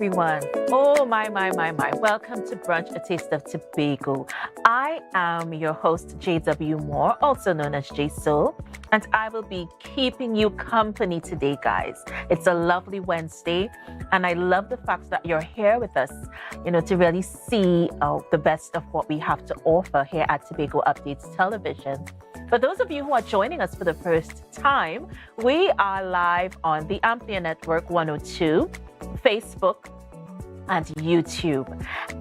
everyone. Oh, my. Welcome to Brunch, a taste of Tobago. I am your host, JW Moore, also known as J Soul, and I will be keeping you company today, guys. It's a lovely Wednesday, and I love the fact that you're here with us, to really see the best of what we have to offer here at Tobago Updates Television. For those of you who are joining us for the first time, we are live on the Amplia Network 102, Facebook, and YouTube.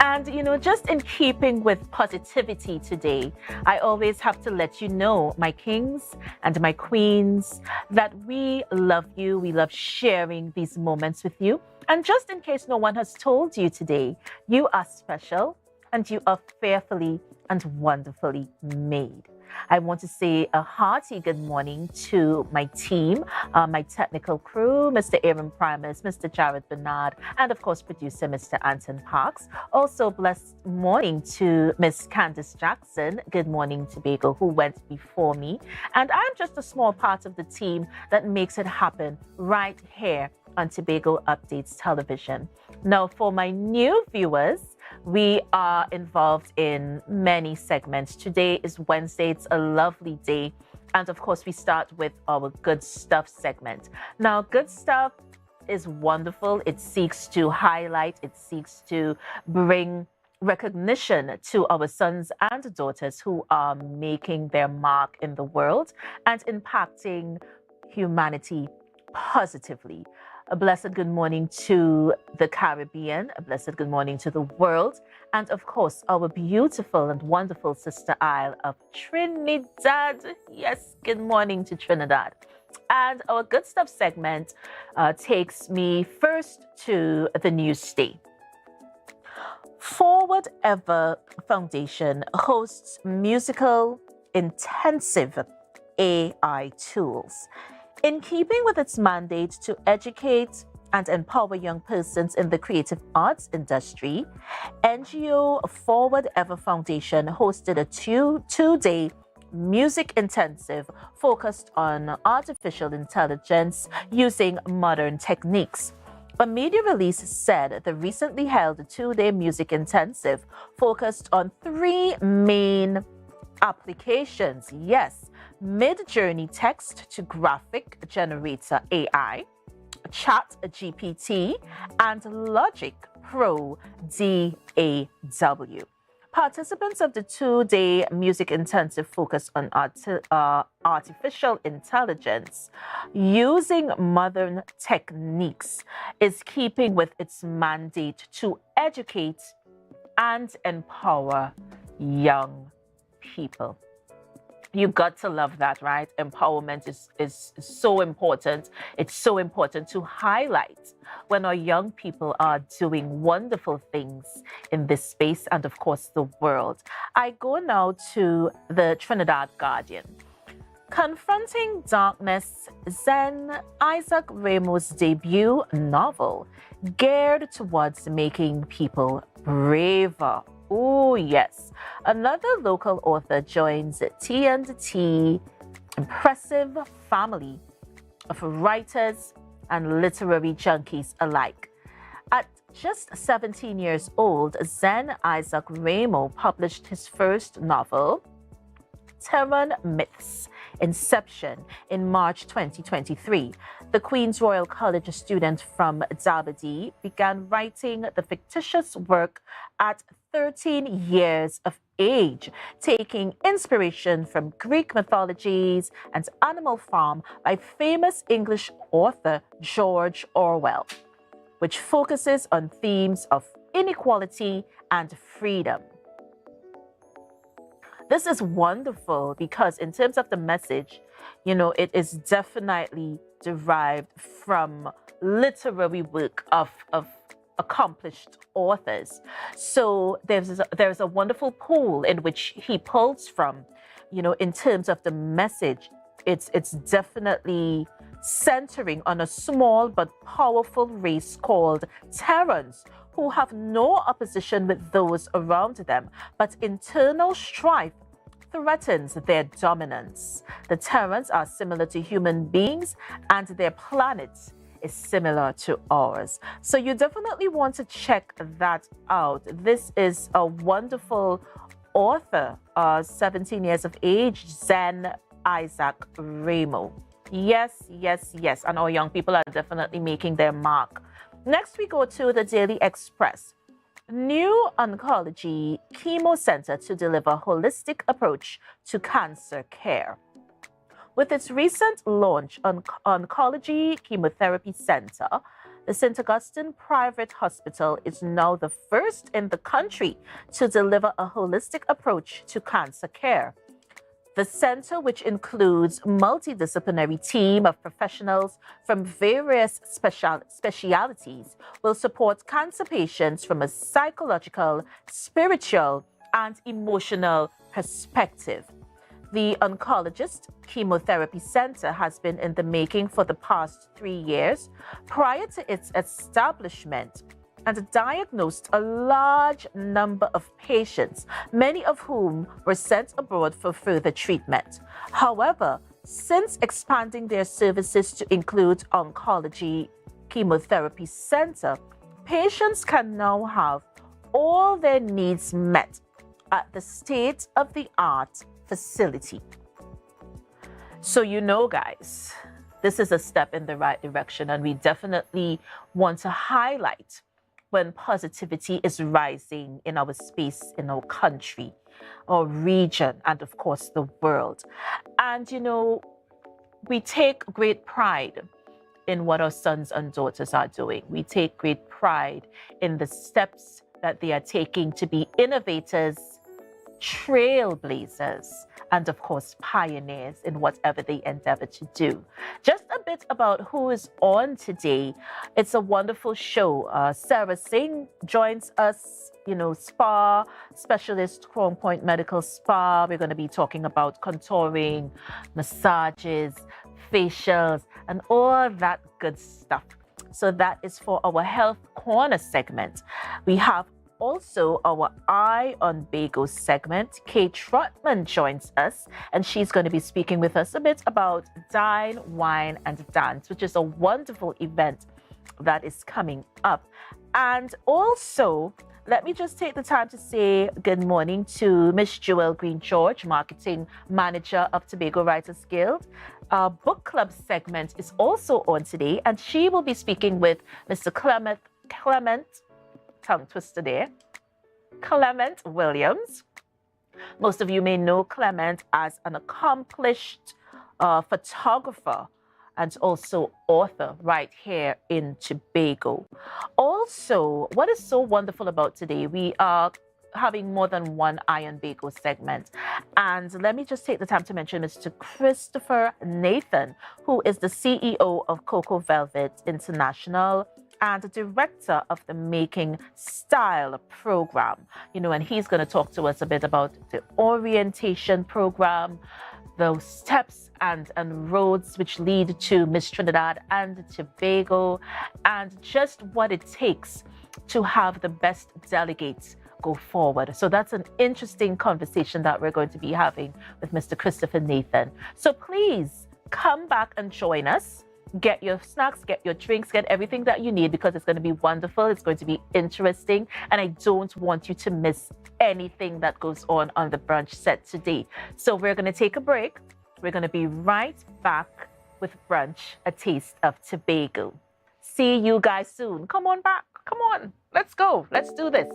And, just in keeping with positivity today, I always have to let you know, my kings and my queens, that we love you. We love sharing these moments with you. And just in case no one has told you today, you are special and you are fearfully and wonderfully made. I want to say a hearty good morning to my team, my technical crew, Mr. Aaron Primus, Mr. Jared Bernard, and of course, producer Mr. Anton Parks. Also, blessed morning to Miss Candice Jackson. Good morning, Tobago, who went before me. And I'm just a small part of the team that makes it happen right here on Tobago Updates Television. Now, for my new viewers, we are involved in many segments. Today is Wednesday. It's a lovely day. And of course, we start with our Good Stuff segment. Now, Good Stuff is wonderful. It seeks to highlight, it seeks to bring recognition to our sons and daughters who are making their mark in the world and impacting humanity positively. A blessed good morning to the Caribbean, a blessed good morning to the world, and of course, our beautiful and wonderful sister isle of Trinidad. Yes, good morning to Trinidad. And our Good Stuff segment takes me first to the news stay. Forward Ever Foundation hosts musical intensive AI tools. In keeping with its mandate to educate and empower young persons in the creative arts industry, NGO Forward Ever Foundation hosted a two-day music intensive focused on artificial intelligence using modern techniques. A media release said the recently held two-day music intensive focused on three main applications. Yes, Mid-Journey text to graphic generator AI, Chat GPT, and Logic Pro DAW. Participants of the two-day music intensive focus on artificial intelligence using modern techniques is keeping with its mandate to educate and empower young people. You got to love that, right? Empowerment is so important. It's so important to highlight when our young people are doing wonderful things in this space and, of course, the world. I go now to the Trinidad Guardian. Confronting Darkness, Zen Isaac Ramo's debut novel, geared towards making people braver. Oh, yes. Another local author joins T&T impressive family of writers and literary junkies alike. At just 17 years old, Zen Isaac Ramo published his first novel, Terran Myths, Inception, in March 2023. The Queen's Royal College student from Dabadi began writing the fictitious work at 13 years of age, taking inspiration from Greek mythologies and Animal Farm by famous English author George Orwell, which focuses on themes of inequality and freedom. This is wonderful because in terms of the message, it is definitely derived from literary work of accomplished authors. So there's a wonderful pool in which he pulls from, in terms of the message. It's definitely centering on a small but powerful race called Terrans, who have no opposition with those around them, but internal strife threatens their dominance. The Terrans are similar to human beings, and their planet is similar to ours. So you definitely want to check that out. This is a wonderful author, 17 years of age, Zen Isaac Ramo. Yes, yes, yes. And our young people are definitely making their mark. Next, we go to the Daily Express. New oncology chemo center to deliver holistic approach to cancer care. With its recent launch on Oncology Chemotherapy Center, the St. Augustine Private Hospital is now the first in the country to deliver a holistic approach to cancer care. The center, which includes a multidisciplinary team of professionals from various specialties, will support cancer patients from a psychological, spiritual, and emotional perspective. The Oncologist Chemotherapy Center has been in the making for the past 3 years. Prior to its establishment, and diagnosed a large number of patients, many of whom were sent abroad for further treatment. However, since expanding their services to include Oncology Chemotherapy Center, patients can now have all their needs met at the state-of-the-art facility. So guys, this is a step in the right direction, and we definitely want to highlight when positivity is rising in our space, in our country, our region, and of course the world. And we take great pride in what our sons and daughters are doing. We take great pride in the steps that they are taking to be innovators, trailblazers, and of course pioneers in whatever they endeavor to do. Just a bit about who is on today. It's a wonderful show. Sarah Singh joins us, spa specialist, Crown Point Medical Spa. We're going to be talking about contouring, massages, facials, and all that good stuff. So that is for our Health Corner segment. We have also our Eye on Bagel segment. Kate Trotman joins us, and she's going to be speaking with us a bit about Dine, Wine, and Dance, which is a wonderful event that is coming up. And also, let me just take the time to say good morning to Miss Joelle Green George, Marketing Manager of Tobago Writers Guild. Our book club segment is also on today, and she will be speaking with Mr. Clement, tongue twister there, Clement Williams. Most of you may know Clement as an accomplished photographer and also author right here in Tobago. Also, what is so wonderful about today, we are having more than one Eye on Bagel segment. And let me just take the time to mention Mr. Christopher Nathan, who is the CEO of Cocoa Velvet International and director of the Making Style program. And he's going to talk to us a bit about the orientation program, those steps and roads which lead to Miss Trinidad and Tobago, and just what it takes to have the best delegates go forward. So that's an interesting conversation that we're going to be having with Mr. Christopher Nathan. So please come back and join us. Get your snacks, get your drinks, get everything that you need, because it's going to be wonderful. It's going to be interesting. And I don't want you to miss anything that goes on the brunch set today. So we're going to take a break. We're going to be right back with Brunch, a taste of Tobago. See you guys soon. Come on back. Come on. Let's go. Let's do this.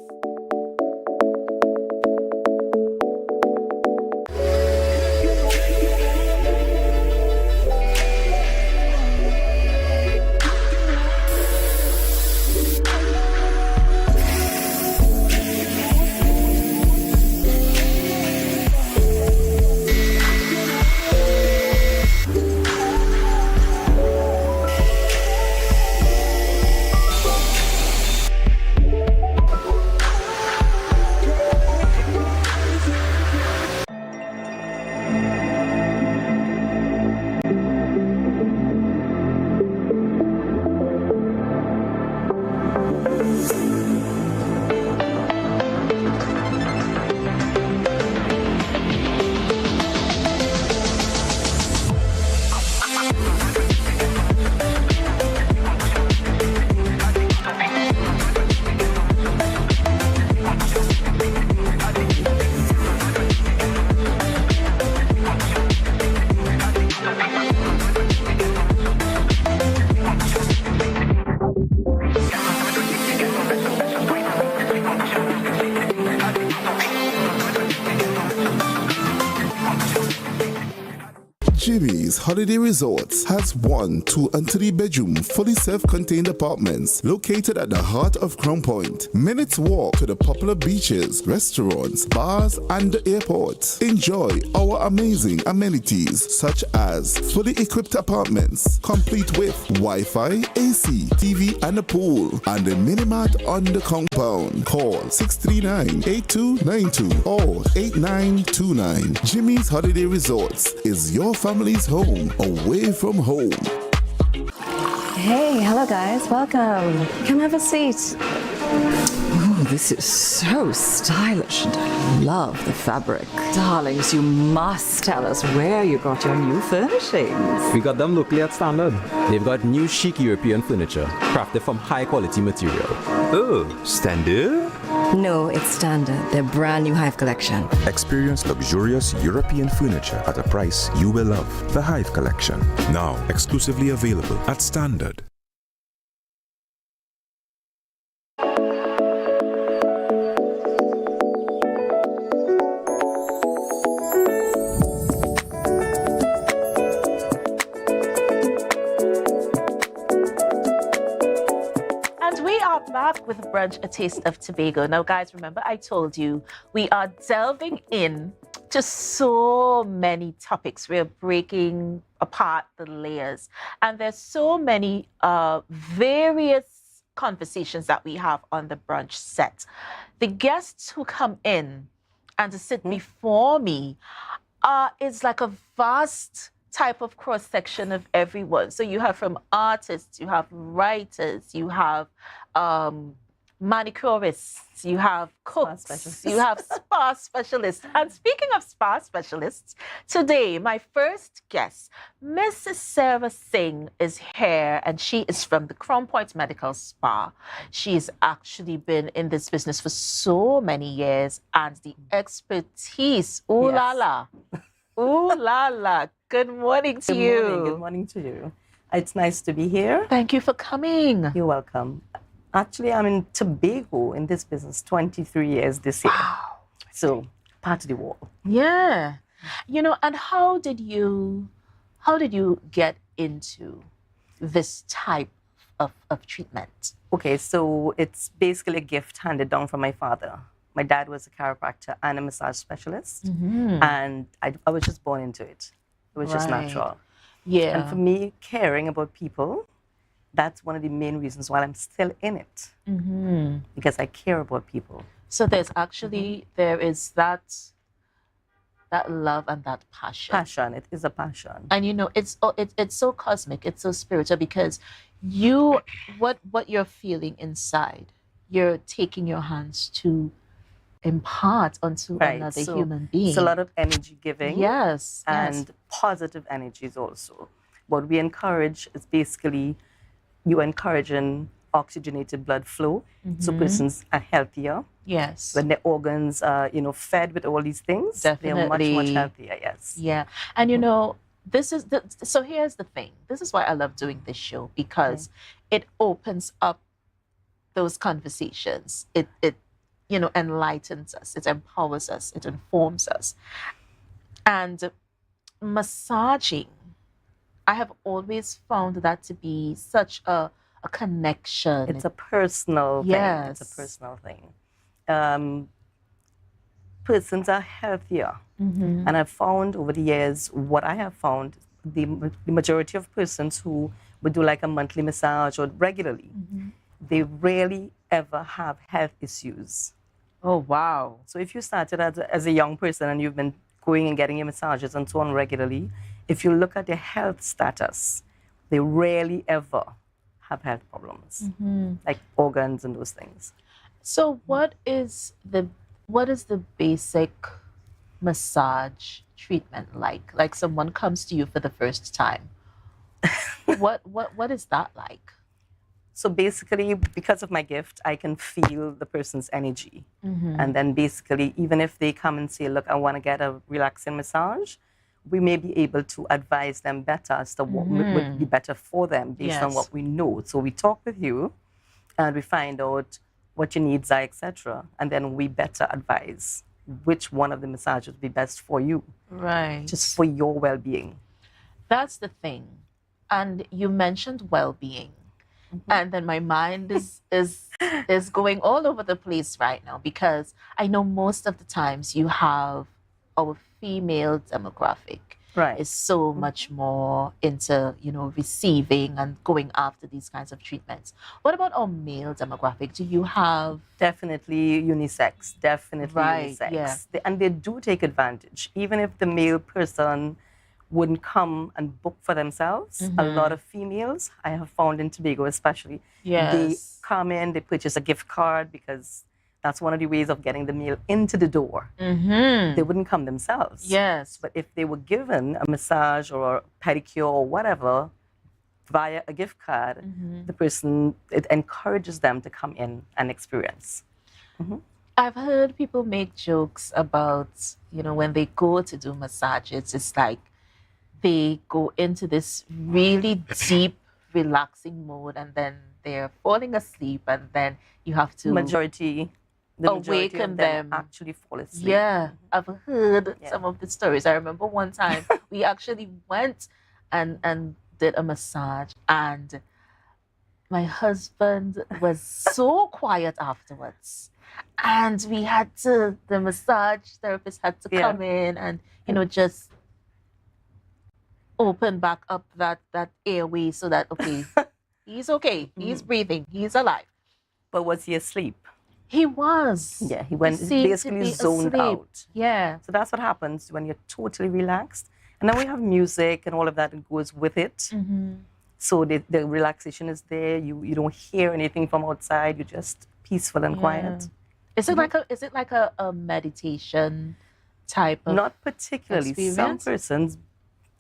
Jimmy's Holiday Resorts has 1, 2, and 3 bedroom, fully self-contained apartments located at the heart of Crown Point. Minutes walk to the popular beaches, restaurants, bars, and the airport. Enjoy our amazing amenities such as fully equipped apartments, complete with Wi-Fi, AC, TV, and a pool, and a mini-mart on the compound. Call 639-8292 or 8929. Jimmy's Holiday Resorts is your family's home away from home. Hey, hello guys, welcome. Come have a seat. Oh, this is so stylish and I love the fabric. Darlings, you must tell us where you got your new furnishings. We got them locally at Standard. They've got new chic European furniture, crafted from high quality material. Oh, Standard? No, it's Standard, their brand new Hive collection. Experience luxurious European furniture at a price you will love. The Hive Collection, now exclusively available at Standard. Back with Brunch, a taste of Tobago. Now, guys, remember I told you we are delving in to so many topics. We're breaking apart the layers, and there's so many various conversations that we have on the Brunch set. The guests who come in and to sit before me is like a vast type of cross-section of everyone. So you have from artists, you have writers, you have manicurists, you have cooks, you have spa specialists. And speaking of spa specialists, today my first guest, Mrs. Sarah Singh, is here, and she is from the Crown Point Medical Spa. She's actually been in this business for so many years, and the expertise, ooh la la, ooh la la. Good morning to you. Good morning to you. It's nice to be here. Thank you for coming. You're welcome. Actually, I'm in Tobago in this business 23 years this year. Wow. So, part of the wall. Yeah. You know, and how did you get into this type of treatment? Okay, so it's basically a gift handed down from my father. My dad was a chiropractor and a massage specialist, and I was just born into it. It was just natural. Yeah. And for me, caring about people, that's one of the main reasons why I'm still in it. Because I care about people. So there's actually, there is that love and that passion. Passion, it is a passion. And you know, it's so cosmic, it's so spiritual, because what you're feeling inside, you're taking your hands to impart onto another human being. It's a lot of energy giving. Yes. And positive energies also. What we encourage is basically you encouraging oxygenated blood flow, so persons are healthier. Yes. When their organs are, fed with all these things, Definitely. they're much, much healthier, yes. Yeah. And you know, so here's the thing. This is why I love doing this show, because it opens up those conversations. It enlightens us, it empowers us, it informs us. And massaging, I have always found that to be such a connection. It's a personal thing. Yes. It's a personal thing. Persons are healthier. And I've found over the years, what I have found, the majority of persons who would do like a monthly massage or regularly, they rarely ever have health issues. Oh, wow. So if you started as a young person and you've been going and getting your massages and so on regularly, if you look at their health status, they rarely ever have health problems, like organs and those things. So what is the basic massage treatment like? Like someone comes to you for the first time. What is that like? So basically, because of my gift, I can feel the person's energy. And then basically, even if they come and say, look, I want to get a relaxing massage, we may be able to advise them better as to what would be better for them based on what we know. So we talk with you and we find out what your needs are, etc. And then we better advise which one of the massages would be best for you. Right. Just for your well-being. That's the thing. And you mentioned well-being. And then my mind is going all over the place right now because I know most of the times you have our female demographic Right. is so much more into, receiving and going after these kinds of treatments. What about our male demographic? Do you have Definitely unisex. Definitely Right, unisex. yeah. And they do take advantage. Even if the male person wouldn't come and book for themselves, a lot of females, I have found in Tobago especially, they Yes. come in, they purchase a gift card because that's one of the ways of getting the male into the door. They wouldn't come themselves. Yes. But if they were given a massage or a pedicure or whatever via a gift card, the person, it encourages them to come in and experience. I've heard people make jokes about, when they go to do massages, it's like they go into this really deep, relaxing mode and then they're falling asleep and then you have to The majority awaken of them. actually fall asleep. Yeah, I've heard Yeah. some of the stories. I remember one time we actually went and did a massage and my husband was so quiet afterwards. And the massage therapist had to Yeah. come in and, just open back up that airway so that, okay, he's okay, he's breathing, he's alive. But was he asleep? He was. Yeah, he went seemed to basically be zoned asleep. out. Yeah. So that's what happens when you're totally relaxed. And then we have music and all of that that goes with it. So the relaxation is there. You don't hear anything from outside. You're just peaceful and quiet. Is it like a meditation type of Not particularly. Some experience? persons,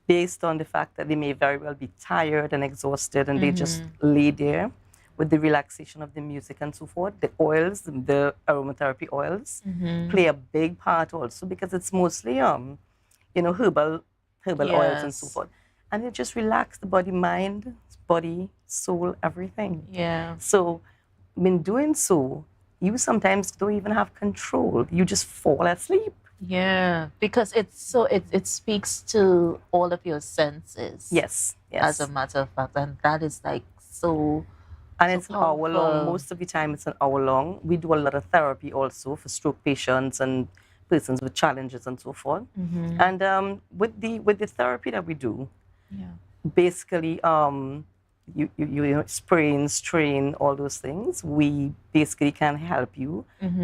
based on the fact that they may very well be tired and exhausted and they just lay there with the relaxation of the music and so forth. The oils, the aromatherapy oils, play a big part also because it's mostly herbal oils and so Yes. forth. And it just relax the body, soul, everything. Yeah. So in doing so, you sometimes don't even have control. You just fall asleep. Yeah. Because it speaks to all of your senses. Yes, yes. As a matter of fact. And that is like so And so it's an hour long. powerful. Most of the time, it's an hour long. We do a lot of therapy also for stroke patients and persons with challenges and so forth. And with the therapy that we do, basically, you sprain, strain, all those things. We basically can help you.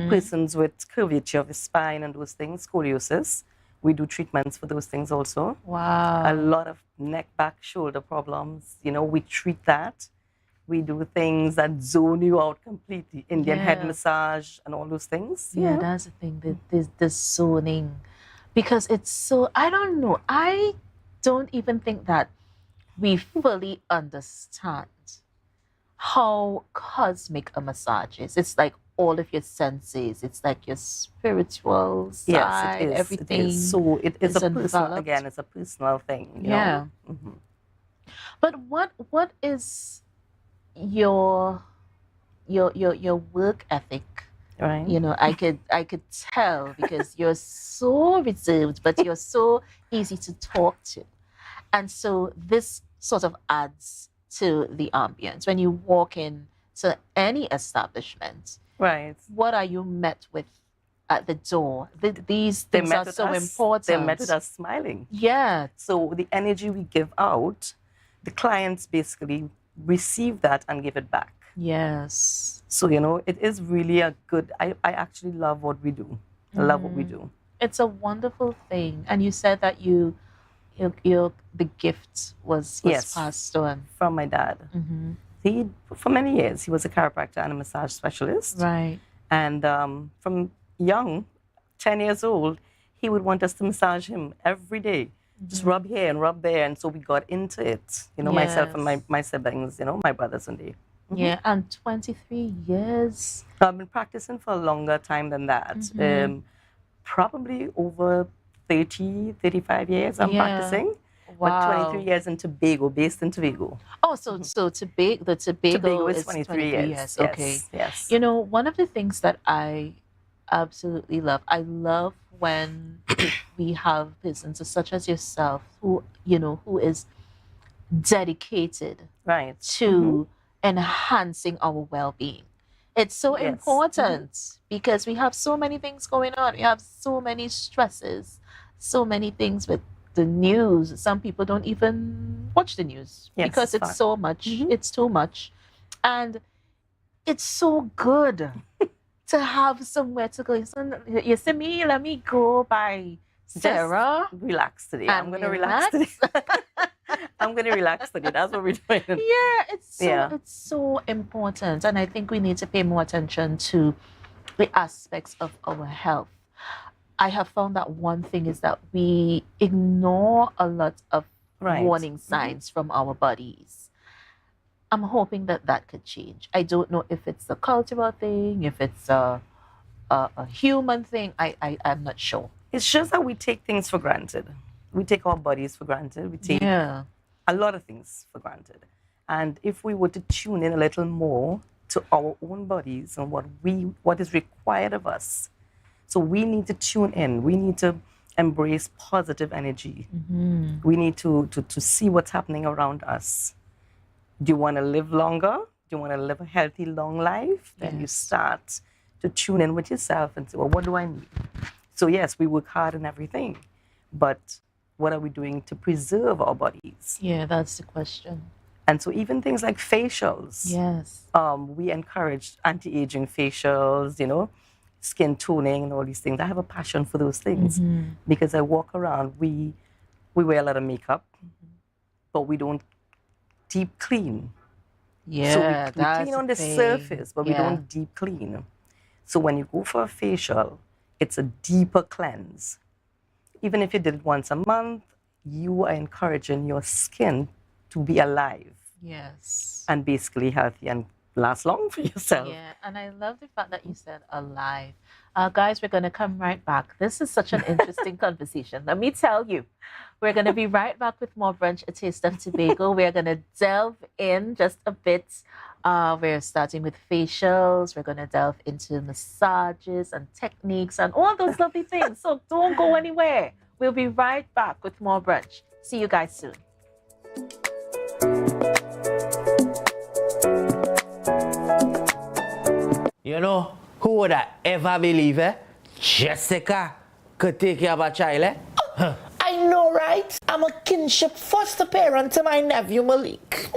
Persons with curvature of the spine and those things, scoliosis, we do treatments for those things also. Wow. A lot of neck, back, shoulder problems. We treat that. We do things that zone you out completely. Indian head Yeah. massage and all those things. Yeah, that's the thing. The zoning. Because it's so, I don't know. I don't even think that we fully understand how cosmic a massage is. It's like all of your senses. It's like your spiritual side, Yes, it is. everything. It is. So it is is a personal, enveloped. again, it's a personal thing. you Yeah. know? Mhm. But what is your work ethic? Right. I could tell because you're so reserved, but you're so easy to talk to. And so this sort of adds to the ambience. When you walk in to any establishment, Right. what are you met with at the door? These They things met are with so us. important. They met with us smiling. Yeah. So the energy we give out, the clients basically receive that and give it back. Yes. So, it is really a good, I actually love what we do. I love what we do. It's a wonderful thing. And you said that the gift was Yes. passed on. From my dad. He, for many years, he was a chiropractor and a massage specialist. Right. And from young, 10 years old, he would want us to massage him every day. Just rub here and rub there. And so we got into it, myself and Yes. my siblings, my brothers and they. Yeah, and 23 years. I've been practicing for a longer time than that. Probably over 30, 35 years I'm Yeah. practicing. Wow. But 23 years in Tobago, based in Tobago. Oh, so the Tobago Tobago is is 23 years. Okay. Yes. One of the things that I absolutely love, I love when we have persons such as yourself who is dedicated Right. to enhancing our well-being. It's so Yes. important because we have so many things going on. We have so many stresses, so many things with the news. Some people don't even watch the news Yes, because it's fact. so much. It's too much. And it's so good to have somewhere to go. So, you see me, let me go by Sarah. Relax today. I'm And going to relax today. I'm going to relax today. That's what we're doing. Yeah, it's so important. And I think we need to pay more attention to the aspects of our health. I have found that one thing is that we ignore a lot of Right. warning signs from our bodies. I'm hoping that that could change. I don't know if it's a cultural thing, if it's a human thing. I'm not sure. It's just that we take things for granted. We take our bodies for granted. We take Yeah. a lot of things for granted. And if we were to tune in a little more to our own bodies and what is required of us, so we need to tune in. We need to embrace positive energy. We need to see what's happening around us. Do you want to live longer? Do you want to live a healthy, long life? Then you start to tune in with yourself and say, well, what do I need? So yes, we work hard and everything, but what are we doing to preserve our bodies? Yeah, that's the question. And so even things like facials, Yes. we encourage anti-aging facials, skin toning and all these things. I have a passion for those things because I walk around, we wear a lot of makeup, but we don't deep clean. Yeah, So we that's clean on the the thing. surface, but we Yeah. don't deep clean. So when you go for a facial, it's a deeper cleanse. Even if you did it once a month, you are encouraging your skin to be alive Yes. and basically healthy and last long for yourself. Yeah, and I love the fact that you said alive. Guys, we're going to come right back. This is such an interesting conversation. Let me tell you, we're going to be right back with more Brunch, A Taste of Tobago. We're going to delve in just a bit. We're starting with facials. We're going to delve into massages and techniques and all those lovely things. So don't go anywhere. We'll be right back with more Brunch. See you guys soon. You know, who would I ever believe, Jessica could take care of a child, I know, right? I'm a kinship foster parent to my nephew Malik.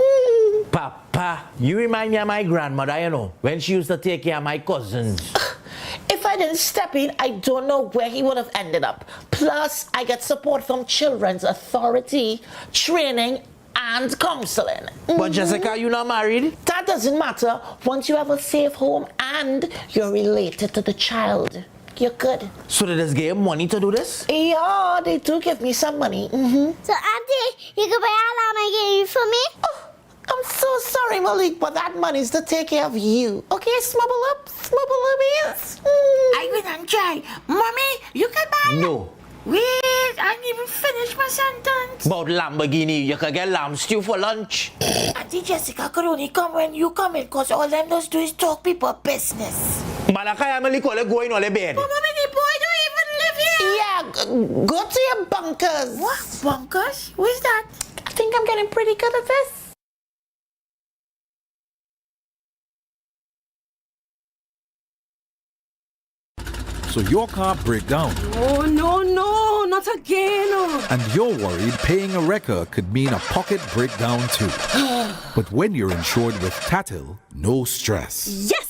Papa, you remind me of my grandmother, when she used to take care of my cousins. If I didn't step in, I don't know where he would have ended up. Plus, I get support from Children's Authority, training, and counseling. But Jessica, you not married? That doesn't matter once you have a safe home and you're related to the child. You're good. So they just gave money to do this? Yeah, they do give me some money. So, Auntie, you can buy all my game for me? Oh, I'm so sorry, Malik, but that money's to take care of you. Okay, smubble up, yes. I will not try. Mommy, you can buy. No. Wait, I didn't even finish my sentence. About Lamborghini, you could get lamb stew for lunch. Auntie Jessica could only come when you come in, because all them does do is talk people business. Malakaya Malikole going on the bed. But Mommy, the boy don't even live here. Yeah, go to your bunkers. What? Bunkers? Where's that? I think I'm getting pretty good at this. So your car break down Oh, no, not again. and you're worried paying a wrecker could mean a pocket breakdown too. But when you're insured with Tatil, no stress. Yes!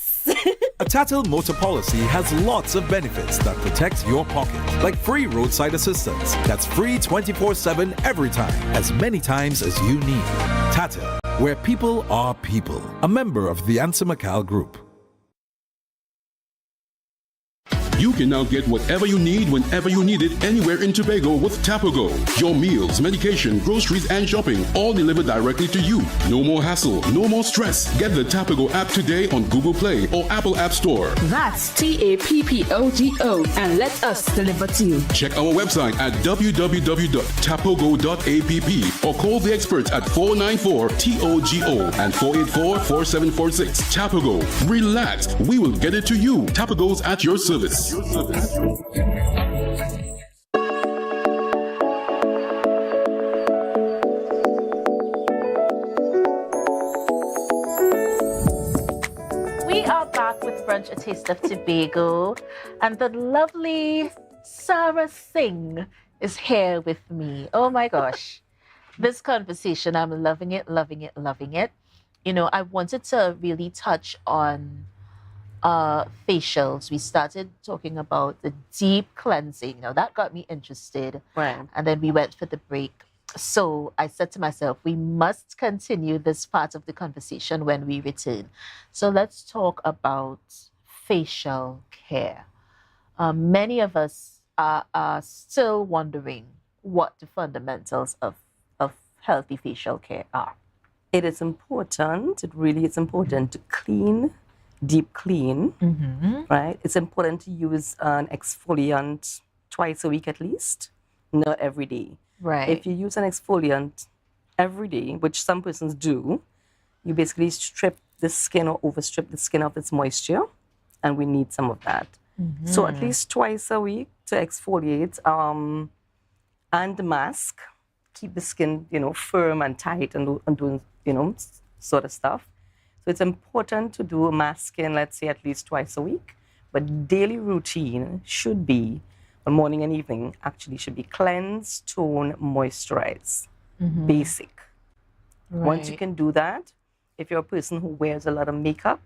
A Tatil motor policy has lots of benefits that protect your pocket, like free roadside assistance. That's free 24/7 every time, as many times as you need. Tatil, where people are people. A member of the Ansa Macal Group. You can now get whatever you need whenever you need it anywhere in Tobago with Tobago. Your meals, medication, groceries, and shopping all delivered directly to you. No more hassle, no more stress. Get the Tobago app today on Google Play or Apple App Store. That's TAPPOGO, and let us deliver to you. Check our website at www.tapogo.app or call the experts at 494-TOGO and 484-4746. Tobago. Relax. We will get it to you. Tobago's at your service. Brunch, A Taste of Tobago, and the lovely Sarah Singh is here with me. Oh my gosh. This conversation, I'm loving it, loving it, loving it. You know, I wanted to really touch on facials. We started talking about the deep cleansing. Now that got me interested. Right. And then we went for the break. So I said to myself, we must continue this part of the conversation when we return. So let's talk about facial care. Many of us are still wondering what the fundamentals of healthy facial care are. It is important, it really is important to clean, deep clean, right? It's important to use an exfoliant twice a week at least, not every day. Right. If you use an exfoliant every day, which some persons do, you basically strip the skin or overstrip the skin of its moisture, and we need some of that. So at least twice a week to exfoliate and mask, keep the skin, firm and tight and doing, sort of stuff. So it's important to do masking, let's say at least twice a week, but daily routine should be, morning and evening, actually should be cleanse, tone, moisturize. Basic. Right. Once you can do that, if you're a person who wears a lot of makeup,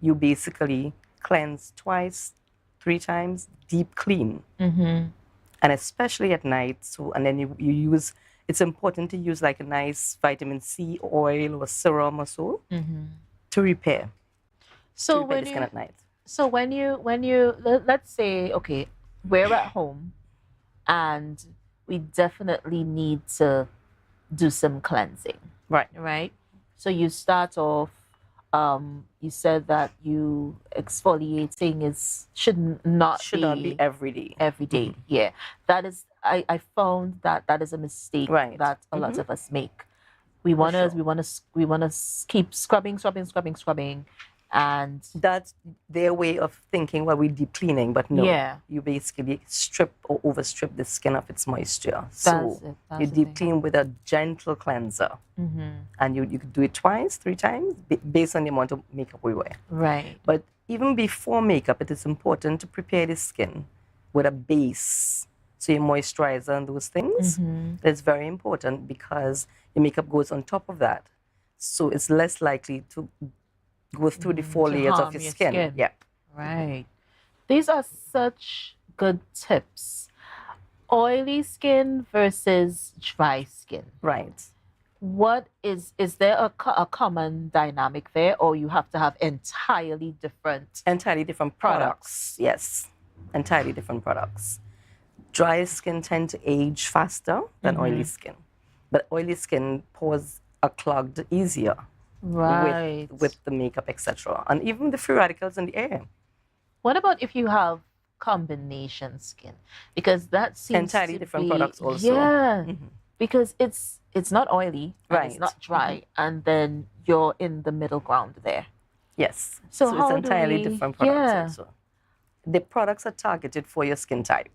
you basically cleanse twice, 3 times, deep clean. And especially at night. So, and then you use, it's important to use like a nice vitamin C oil or serum or so to repair. So the skin at night. So when you let's say, okay, we're at home and we definitely need to do some cleansing. Right? So you start off, you said that exfoliating should not be every day. Every day, yeah. That is, I found that is a mistake that a lot of us make. We wanna keep scrubbing, and that's their way of thinking. Well, we deep cleaning, but no, you basically strip or overstrip the skin of its moisture. So you deep clean with a gentle cleanser, and you could do it twice, 3 times, based on the amount of makeup we wear. Right. But even before makeup, it is important to prepare the skin with a base. So your moisturizer and those things, it's very important because your makeup goes on top of that. So it's less likely to go through the 4 layers of your skin. Yeah. Right. These are such good tips. Oily skin versus dry skin. Right. What is there a common dynamic there, or you have to have entirely different products? Yes, entirely different products. Dry skin tend to age faster than oily skin, but oily skin pores are clogged easier. Right. With the makeup, etc. And even the free radicals in the air. What about if you have combination skin? Because that seems entirely to different be, products also. Yeah. Because it's not oily, and it's not dry, and then you're in the middle ground there. Yes. So it's entirely different products also. The products are targeted for your skin type.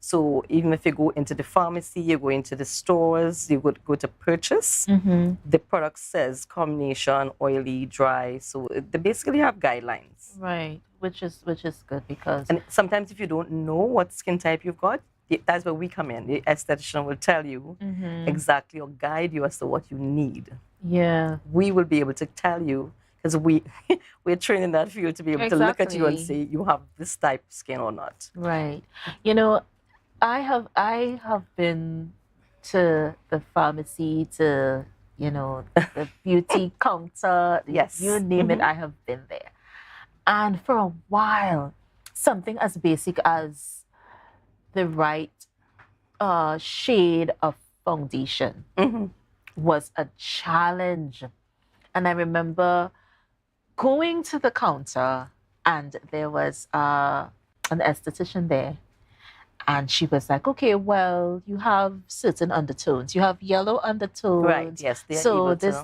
So even if you go into the pharmacy, you go into the stores, you would go to purchase, the product says combination, oily, dry. So they basically have guidelines. Right, which is good because... And sometimes if you don't know what skin type you've got, that's where we come in. The esthetician will tell you exactly or guide you as to what you need. Yeah. We will be able to tell you, because we're trained in that field to be able to look at you and say you have this type of skin or not. Right. You know, I have been to the pharmacy, to, the beauty counter. Yes. You name it, I have been there. And for a while, something as basic as the right shade of foundation was a challenge. And I remember going to the counter, and there was an esthetician there. And she was like, okay, well, you have certain undertones. You have yellow undertones. Right, yes. So this,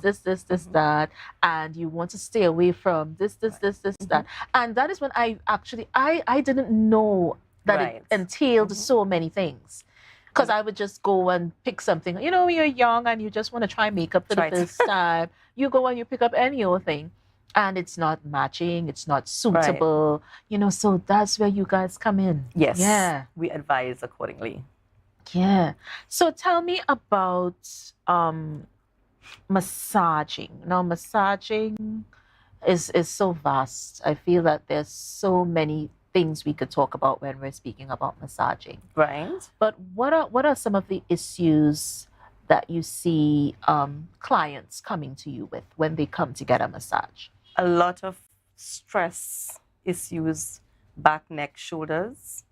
that. And you want to stay away from this, that. And that is when I didn't know that it entailed so many things. Because I would just go and pick something. You're young and you just want to try makeup for the first time. You go and you pick up any old thing. And it's not matching, it's not suitable, so that's where you guys come in. Yes. Yeah. We advise accordingly. Yeah. So tell me about massaging. Now, massaging is so vast. I feel that there's so many things we could talk about when we're speaking about massaging. Right. But what are some of the issues that you see clients coming to you with when they come to get a massage? A lot of stress issues, back, neck, shoulders,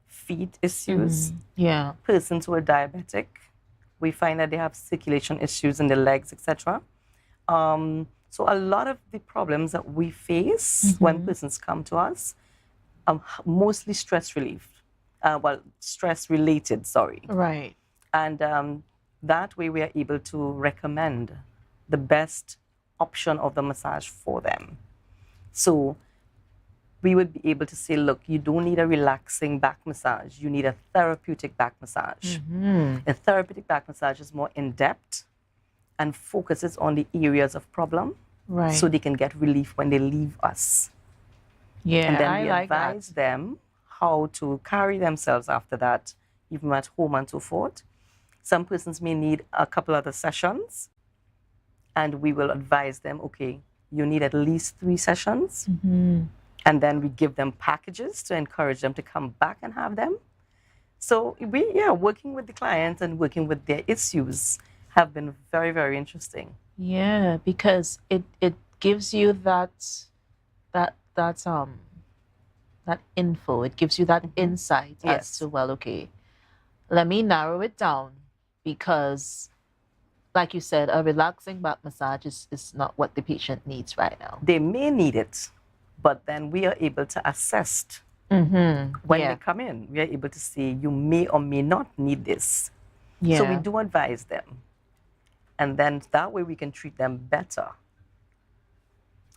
feet issues. Yeah. Persons who are diabetic, we find that they have circulation issues in the legs, etc. So a lot of the problems that we face when persons come to us are mostly stress relief. Stress related, sorry. Right. And that way we are able to recommend the best option of the massage for them. So we would be able to say, look, you don't need a relaxing back massage. You need a therapeutic back massage. A therapeutic back massage is more in-depth and focuses on the areas of problem, right, so they can get relief when they leave us. Yeah, and then I we like advise that. them how to carry themselves after that, even at home and so forth. Some persons may need a couple other sessions, and we will advise them, okay, you need at least 3 sessions. And then we give them packages to encourage them to come back and have them. So working with the clients and working with their issues have been very, very interesting. Yeah, because it gives you that info. It gives you that insight as to, well, okay, let me narrow it down, because like you said, a relaxing back massage is not what the patient needs right now. They may need it, but then we are able to assess when they come in. We are able to say, you may or may not need this. Yeah. So we do advise them. And then that way we can treat them better.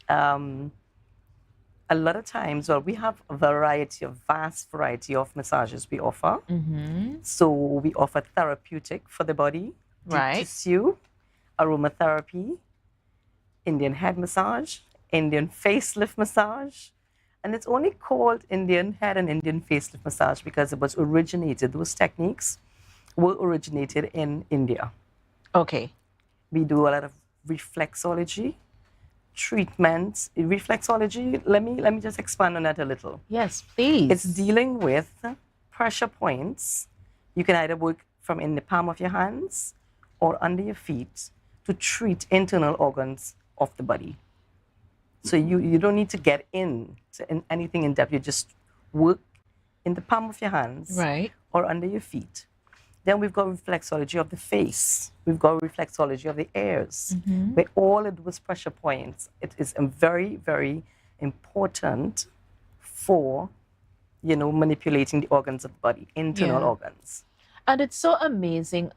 A lot of times, we have a vast variety of massages we offer. So we offer therapeutic for the body, deep tissue, aromatherapy, Indian head massage, Indian facelift massage. And it's only called Indian head and Indian facelift massage because those techniques were originated in India. Okay. We do a lot of reflexology treatments. Reflexology, let me just expand on that a little. Yes, please. It's dealing with pressure points. You can either work from in the palm of your hands or under your feet to treat internal organs of the body. So you don't need to get in anything in depth. You just work in the palm of your hands or under your feet. Then we've got reflexology of the face. We've got reflexology of the ears, where all of those pressure points, it is very, very important for, manipulating the organs of the body, internal organs. And it's so amazing.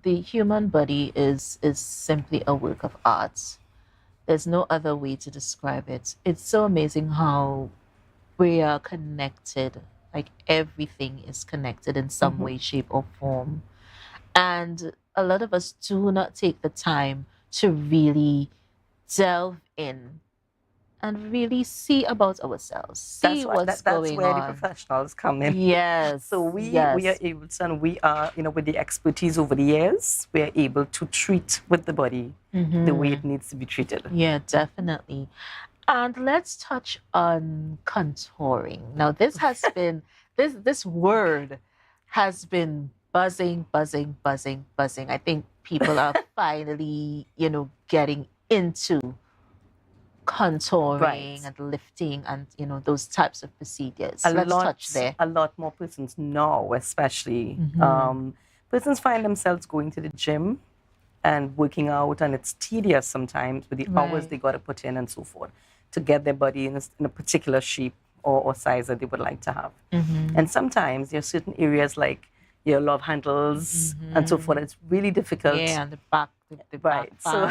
The human body is simply a work of art. There's no other way to describe it. It's so amazing how we are connected. Like everything is connected in some way, shape, or form. And a lot of us do not take the time to really delve in and really see about ourselves, see what's going on. That's where the professionals come in. Yes. So we are able to, and we are, with the expertise over the years, we are able to treat with the body the way it needs to be treated. Yeah, definitely. And let's touch on contouring. Now, this has been, this word has been buzzing. I think people are finally, getting into contouring and lifting and, those types of procedures. Let's touch there. A lot more persons now, especially. Persons find themselves going to the gym and working out, and it's tedious sometimes with the hours they got to put in and so forth to get their body in a particular shape or size that they would like to have. And sometimes there are certain areas like your love handles and so forth. It's really difficult. Yeah, and the back, the back So,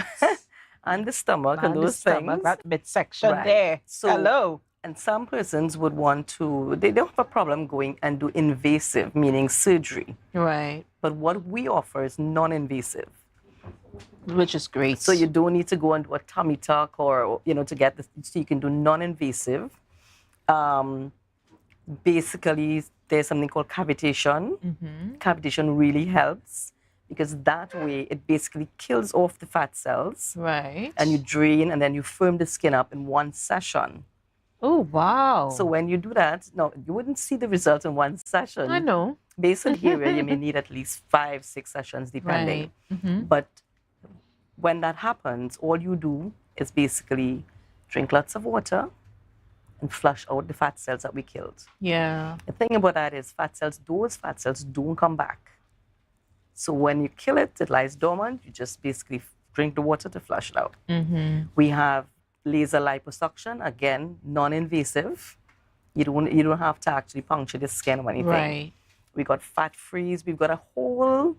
and the stomach and those things. That midsection there. So, hello. And some persons would want to, they don't have a problem going and do invasive, meaning surgery. Right. But what we offer is non-invasive. Which is great. So you don't need to go and do a tummy tuck or, to get this. So you can do non-invasive. Basically, there's something called cavitation. Cavitation really helps because that way it basically kills off the fat cells. Right. And you drain and then you firm the skin up in one session. Oh, wow. So when you do that, no, you wouldn't see the result in one session. I know. Based on here, you may need at least 5-6 sessions depending. Right. But when that happens, all you do is basically drink lots of water and flush out the fat cells that we killed. Yeah. The thing about that is those fat cells don't come back. So when you kill it, it lies dormant. You just basically drink the water to flush it out. We have laser liposuction, again, non-invasive. You don't have to actually puncture the skin or anything. Right. We got fat freeze. We've got a whole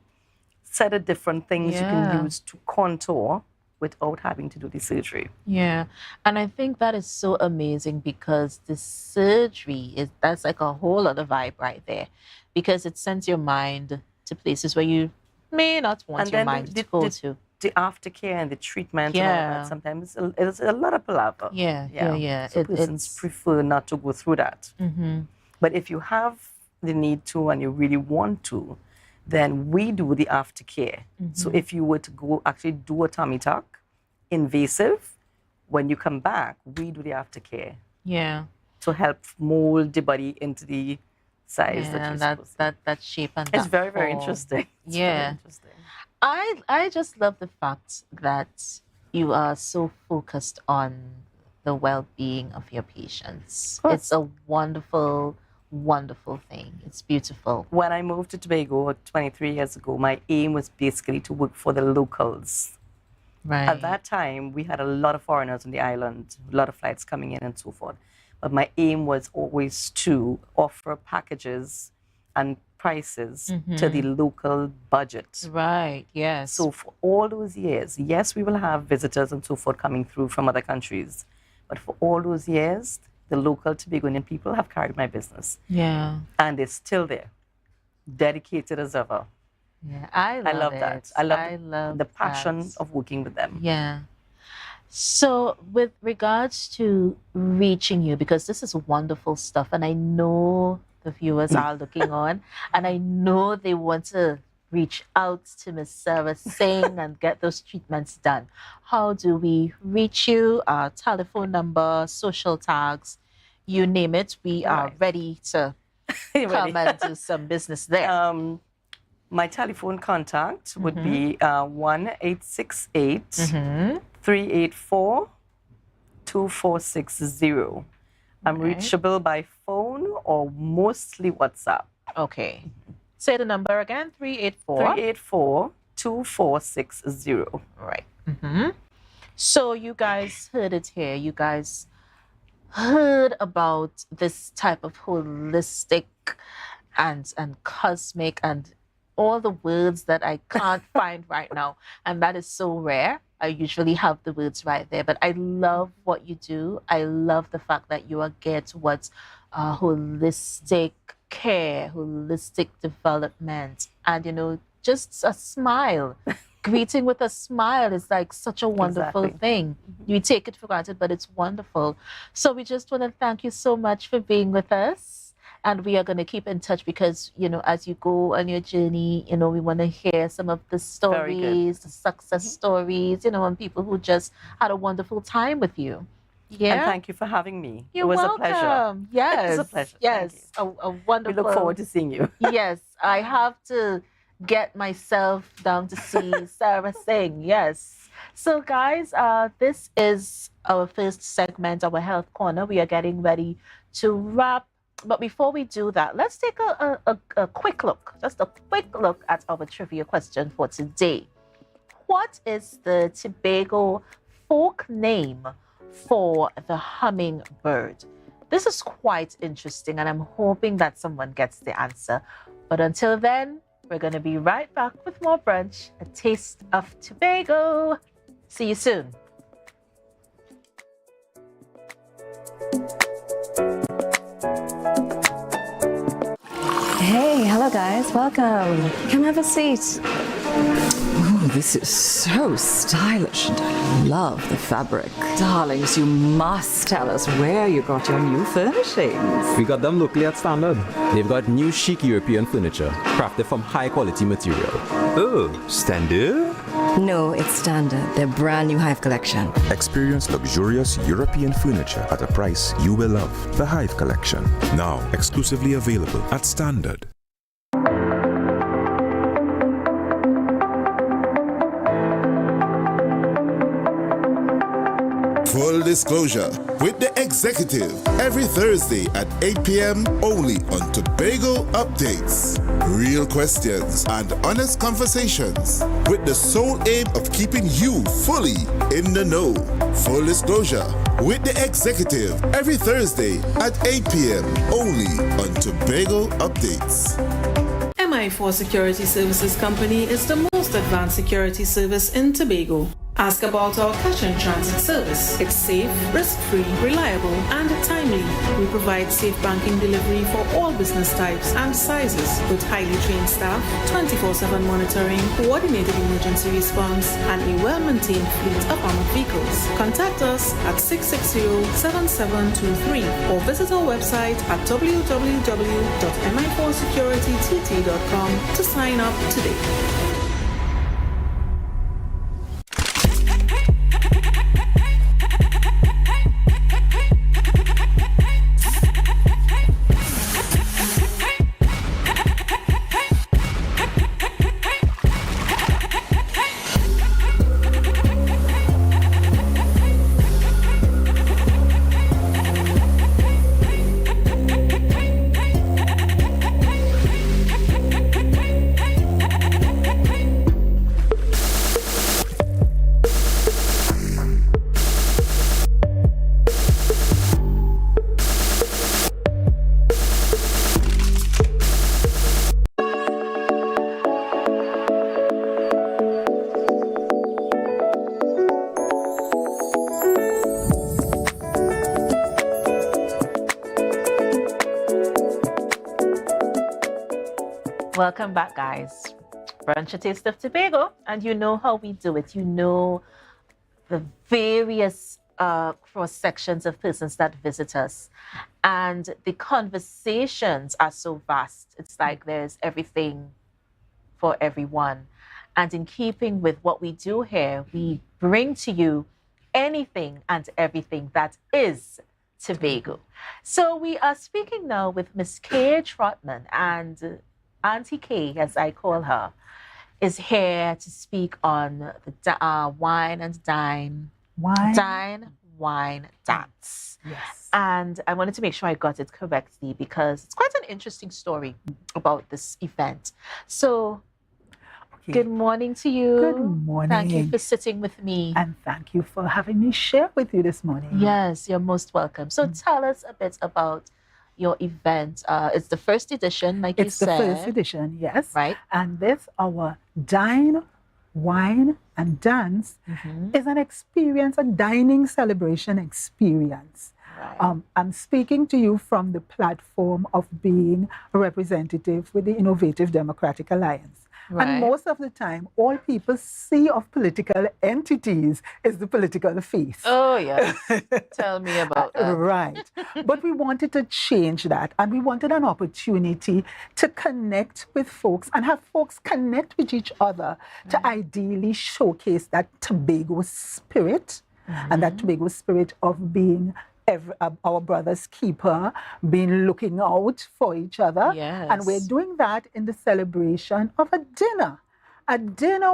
set of different things you can use to contour without having to do the surgery. Yeah. And I think that is so amazing because the surgery that's like a whole other vibe right there because it sends your mind to places where you may not want your mind to go to. The aftercare and the treatment and all that, sometimes it's a lot of palaver. Yeah. So persons prefer not to go through that. But if you have the need to and you really want to, then we do the aftercare. So if you were to go actually do a tummy tuck, invasive, when you come back, we do the aftercare. Yeah. To help mold the body into the size that shape and it's that very, very form. interesting. It's Yeah. very interesting. I just love the fact that you are so focused on the well-being of your patients. It's a wonderful, wonderful thing. It's beautiful. When I moved to Tobago 23 years ago, my aim was basically to work for the locals. Right. At that time, we had a lot of foreigners on the island, a lot of flights coming in and so forth. But my aim was always to offer packages and prices to the local budget. Right, yes. So for all those years, yes, we will have visitors and so forth coming through from other countries. But for all those years, the local Tobagonian people have carried my business. Yeah. And they're still there, dedicated as ever. Yeah, I love that. it. I love the passion of working with them. Yeah. So with regards to reaching you, because this is wonderful stuff, and I know the viewers are looking on, and I know they want to reach out to Miss Sarah Singh and get those treatments done. How do we reach you? Telephone number, social tags, you name it. We are ready to come and do some business there. My telephone contact would be 1-868-384-2460. I'm reachable by phone or mostly WhatsApp. Okay. Say the number again, 384? 384-2460. Right. So you guys heard it here. You guys heard about this type of holistic and cosmic and all the words that I can't find right now. And that is so rare. I usually have the words right there, but I love what you do. I love the fact that you are geared towards holistic care, holistic development, and, just a smile. Greeting with a smile is like such a wonderful thing. You take it for granted, but it's wonderful. So we just want to thank you so much for being with us. And we are going to keep in touch because, as you go on your journey, we want to hear some of the stories, the success stories, and people who just had a wonderful time with you. Yeah. And thank you for having me. You're it was welcome. a pleasure. Yes. It was a pleasure. Yes. A wonderful. We look forward to seeing you. Yes. I have to get myself down to see Sarah Singh. Yes. So guys, this is our first segment, our health corner. We are getting ready to wrap. But before we do that, let's take a quick look, just a quick look at our trivia question for today. What is the Tobago folk name for the hummingbird? This is quite interesting, and I'm hoping that someone gets the answer. But until then, we're going to be right back with more Brunch, a taste of Tobago. See you soon. Hey, hello guys, welcome. Come have a seat. Ooh, this is so stylish and I love the fabric. Darlings, you must tell us where you got your new furnishings. We got them locally at Standard. They've got new chic European furniture, crafted from high quality material. Oh, Standard? No, it's Standard, their brand new Hive collection. Experience luxurious European furniture at a price you will love. The Hive Collection. Now exclusively available at Standard. Full disclosure with the executive every Thursday at 8 p.m. only on Tobago Updates. Real questions and honest conversations with the sole aim of keeping you fully in the know. Full disclosure with the executive every Thursday at 8 p.m. only on Tobago Updates. MI4 Security Services Company is the most advanced security service in Tobago. Ask about our cash and transit service. It's safe, risk-free, reliable, and timely. We provide safe banking delivery for all business types and sizes with highly trained staff, 24/7 monitoring, coordinated emergency response, and a well-maintained fleet of armored vehicles. Contact us at 660-7723 or visit our website at www.mi4securitytt.com to sign up today. Welcome back, guys. Brunch, a taste of Tobago, and you know how we do it. You know the various cross sections of persons that visit us, and the conversations are so vast. It's like there's everything for everyone. And in keeping with what we do here, we bring to you anything and everything that is Tobago. So we are speaking now with Miss Kay Trotman, and Auntie Kay, as I call her, is here to speak on the wine and dine. Dine, wine, dance. Yes. And I wanted to make sure I got it correctly because it's quite an interesting story about this event. So, good morning to you. Good morning. Thank you for sitting with me. And thank you for having me share with you this morning. Yes, you're most welcome. So tell us a bit about your event. It's the first edition, like you said. It's the first edition, yes. Right. And this, our Dine, Wine, and Dance is an experience, a dining celebration experience. Right. I'm speaking to you from the platform of being a representative with the Innovative Democratic Alliance. Right. And most of the time, all people see of political entities is the political face. Oh, yes. Tell me about that. Right. But we wanted to change that, and we wanted an opportunity to connect with folks and have folks connect with each other to ideally showcase that Tobago spirit and that Tobago spirit of being our brother's keeper, been looking out for each other. Yes. And we're doing that in the celebration of a dinner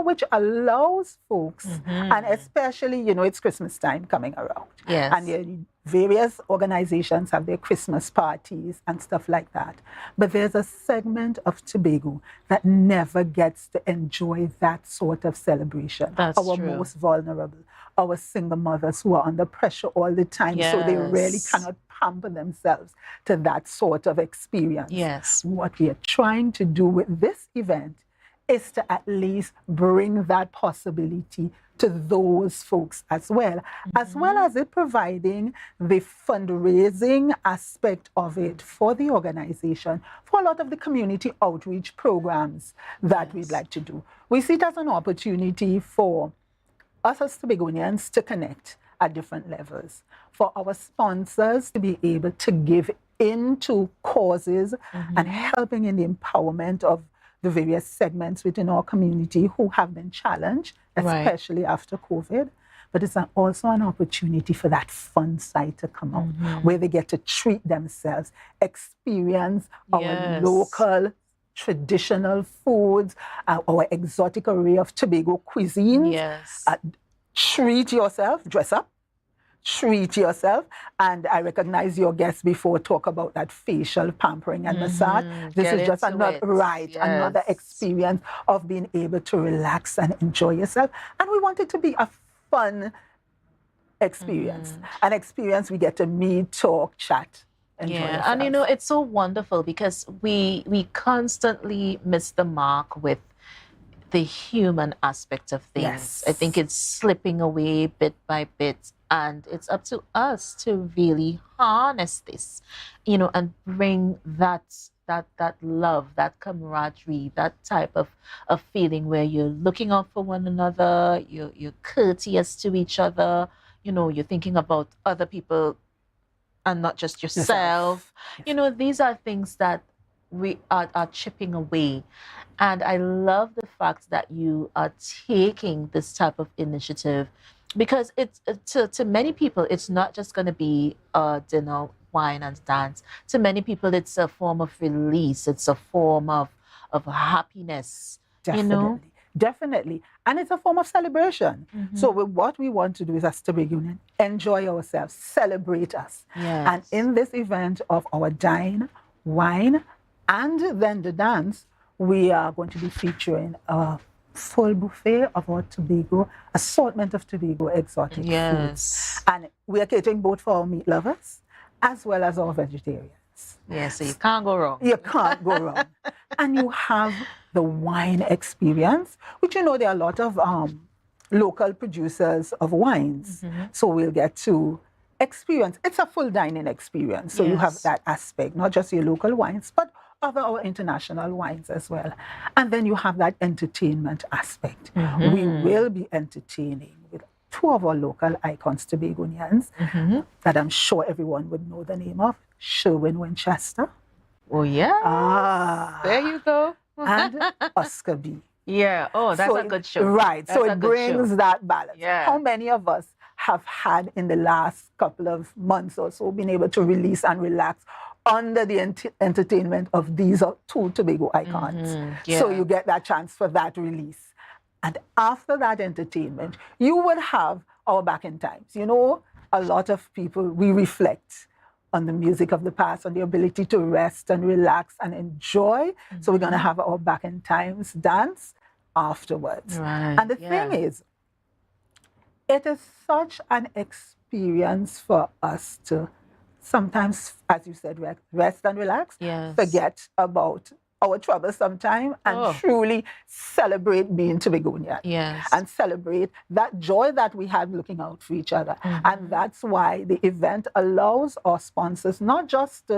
which allows folks, and especially, you know, it's Christmas time coming around. Yes. And various organizations have their Christmas parties and stuff like that. But there's a segment of Tobago that never gets to enjoy that sort of celebration. That's our true. most vulnerable, our single mothers who are under pressure all the time, so they really cannot pamper themselves to that sort of experience. Yes. What we are trying to do with this event is to at least bring that possibility to those folks as well as it providing the fundraising aspect of it for the organization, for a lot of the community outreach programs that we'd like to do. We see it as an opportunity for us as Tobagonians to connect at different levels, for our sponsors to be able to give into causes and helping in the empowerment of the various segments within our community who have been challenged, especially after COVID. But it's also an opportunity for that fun side to come out, where they get to treat themselves, experience our local traditional foods, our exotic array of Tobago cuisines. Treat yourself, dress up, treat yourself. And I recognize your guests before talk about that facial pampering and massage. This is just another another experience of being able to relax and enjoy yourself. And we want it to be a fun experience, an experience we get to meet, talk, chat. And you know, it's so wonderful because we constantly miss the mark with the human aspect of things. I think it's slipping away bit by bit, and it's up to us to really harness this, you know, and bring that love, that camaraderie, that type of feeling where you're looking out for one another, you're courteous to each other, you know, you're thinking about other people and not just yourself. You know, these are things that we are chipping away. And I love the fact that you are taking this type of initiative, because it's to many people, it's not just going to be a dinner, wine and dance. To many people, it's a form of release. It's a form of happiness. Definitely. You know? Definitely. And it's a form of celebration. So what we want to do is, as Tobago, enjoy ourselves, celebrate us. And in this event of our dine, wine, and then the dance, we are going to be featuring a full buffet of our Tobago, assortment of Tobago exotic foods. And we are catering both for our meat lovers as well as our vegetarians. So you can't go wrong. You can't go wrong. And you have the wine experience, which, you know, there are a lot of local producers of wines. So we'll get to experience. It's a full dining experience. So you have that aspect, not just your local wines, but our international wines as well. And then you have that entertainment aspect. We will be entertaining with two of our local icons, Tobagonians, that I'm sure everyone would know the name of, Sherwin Winchester. Oh, yeah. There you go. And Oscar B. Oh, that's a good show. Right. That's so it brings that balance. How many of us have had in the last couple of months or so been able to release and relax under the entertainment of these two Tobago icons? So you get that chance for that release. And after that entertainment, you will have our back in times. You know, a lot of people, we reflect on the music of the past, on the ability to rest and relax and enjoy. So we're going to have our back in times dance afterwards. And the thing is, it is such an experience for us to sometimes, as you said, rest and relax, forget about our troubles sometime, and truly celebrate being Tobagonian. And celebrate that joy that we have looking out for each other. And that's why the event allows our sponsors not just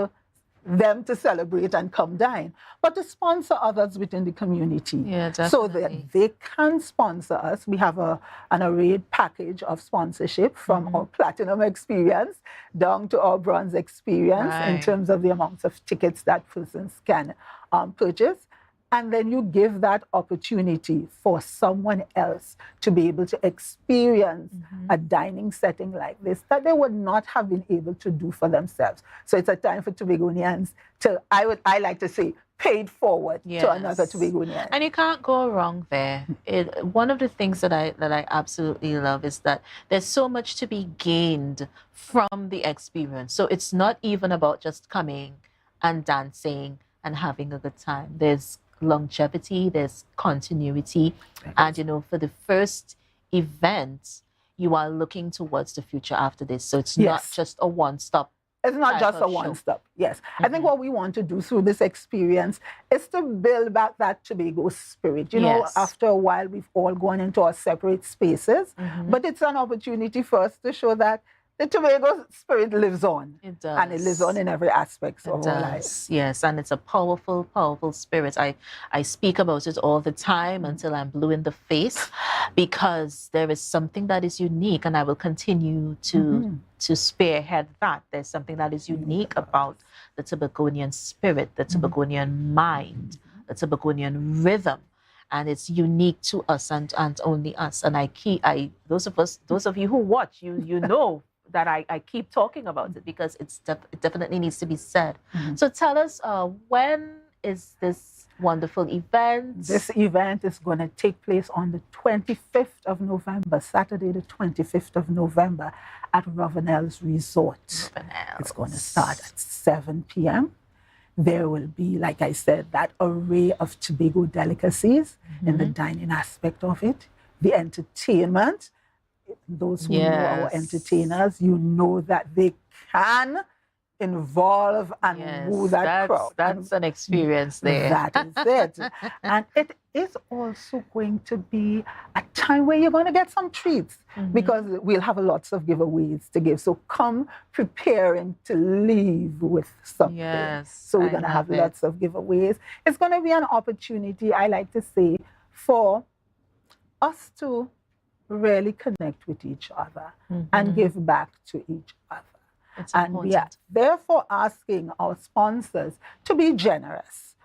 them to celebrate and come dine, but to sponsor others within the community. So that they can sponsor us. We have an arrayed package of sponsorship from our platinum experience down to our bronze experience in terms of the amounts of tickets that persons can purchase. And then you give that opportunity for someone else to be able to experience a dining setting like this that they would not have been able to do for themselves. So it's a time for Tobagonians to, I like to say, paid forward to another Tobagonian. And you can't go wrong there. One of the things that I absolutely love is that there's so much to be gained from the experience. So it's not even about just coming and dancing and having a good time. There's longevity, there's continuity, and you know, for the first event, you are looking towards the future after this. So it's not just a one-stop It's not type just a of show. one-stop. Yes. I think what we want to do through this experience is to build back that Tobago spirit. You know, Yes. after a while, we've all gone into our separate spaces, but it's an opportunity for us to show that the Tobago spirit lives on. It does. And it lives on in every aspect of It our does. lives. Yes, and it's a powerful, powerful spirit. I speak about it all the time until I'm blue in the face, because there is something that is unique, and I will continue to spearhead that. There's something that is unique about the Tobagonian spirit, the Tobagonian mind, the Tobagonian rhythm. And it's unique to us and only us. And those of you who watch, you know that I keep talking about it, because it definitely needs to be said. So tell us, when is this wonderful event? This event is going to take place on the 25th of November, Saturday the 25th of November at Ravenel's Resort. It's going to start at 7 p.m. There will be, like I said, that array of Tobago delicacies in the dining aspect of it, the entertainment. Those who know our entertainers, you know that they can involve and woo that crowd. That's an experience there. That is it. And it is also going to be a time where you're going to get some treats, because we'll have lots of giveaways to give. So come preparing to leave with something. Yes, So we're going to have lots of giveaways. It's going to be an opportunity, I like to say, for us to really connect with each other and give back to each other. It's and we are important. therefore asking our sponsors to be generous.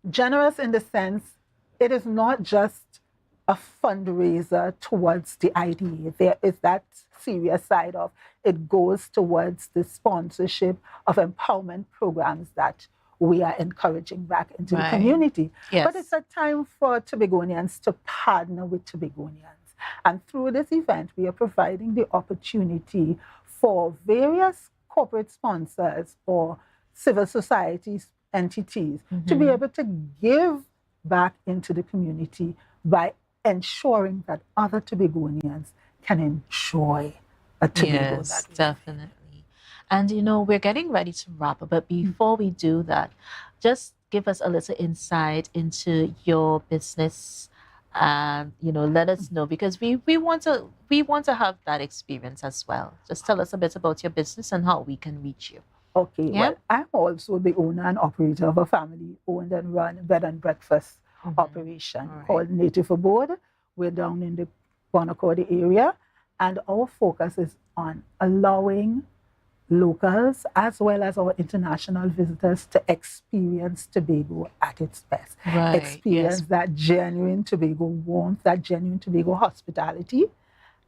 Generous in the sense, it is not just a fundraiser towards the idea. There is that serious side of it goes towards the sponsorship of empowerment programs that we are encouraging back into the community. Yes. But it's a time for Tobagonians to partner with Tobagonians. And through this event, we are providing the opportunity for various corporate sponsors or civil society entities to be able to give back into the community by ensuring that other Tobagonians can enjoy a Tobago. Yes, definitely. And you know, we're getting ready to wrap up, but before we do that, just give us a little insight into your business. And you know, let us know, because we want to have that experience as well. Just tell us a bit about your business and how we can reach you. Okay, well, I'm also the owner and operator of a family-owned and run bed and breakfast operation called Native Abode. We're down in the Bonaccorda area, and our focus is on allowing locals as well as our international visitors to experience Tobago at its best. Experience that genuine Tobago warmth, that genuine Tobago hospitality.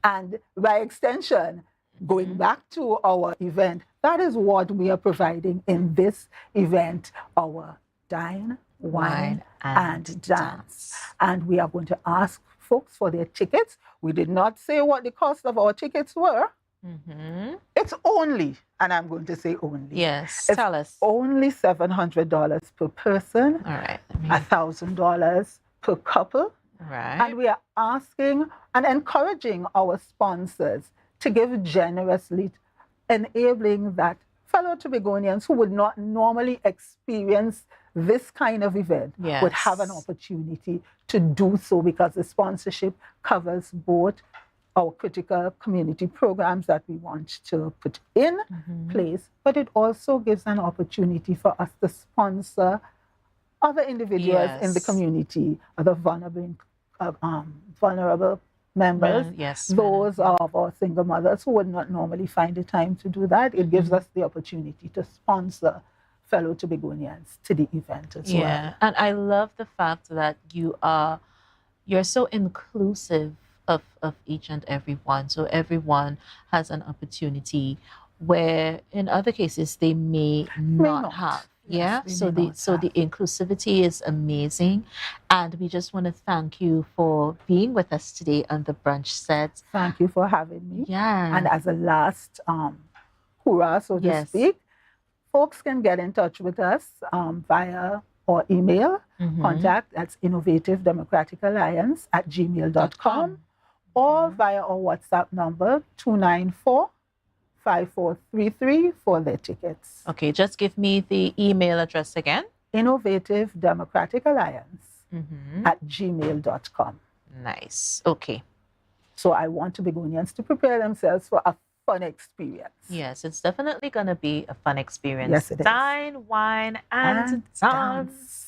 And by extension, going back to our event, that is what we are providing in this event, our dine, wine, and dance. And we are going to ask folks for their tickets. We did not say what the cost of our tickets were. It's only, and I'm going to say only. Yes, it's tell us. Only $700 per person. All right. $1,000 per couple. All right. And we are asking and encouraging our sponsors to give generously, enabling that fellow Tobagonians who would not normally experience this kind of event would have an opportunity to do so, because the sponsorship covers both our critical community programs that we want to put in place, but it also gives an opportunity for us to sponsor other individuals in the community, other vulnerable members, those of our single mothers who would not normally find the time to do that. It gives us the opportunity to sponsor fellow Tobagonians to the event as well. Yeah, and I love the fact that you're so inclusive of each and every one. So everyone has an opportunity where in other cases they may not have. So the inclusivity is amazing. And we just want to thank you for being with us today on the Brunch set. Thank you for having me. Yeah. And as a last hurrah, so to speak, folks can get in touch with us via our email contact, that's innovativedemocraticalliance@gmail.com, or via our WhatsApp number 294 5433 for their tickets. Okay, just give me the email address again. Innovative Democratic Alliance at gmail.com. Nice. Okay. So I want Tobagonians to prepare themselves for a fun experience. Yes, it's definitely going to be a fun experience. Yes, it is. Dine, wine, and dance.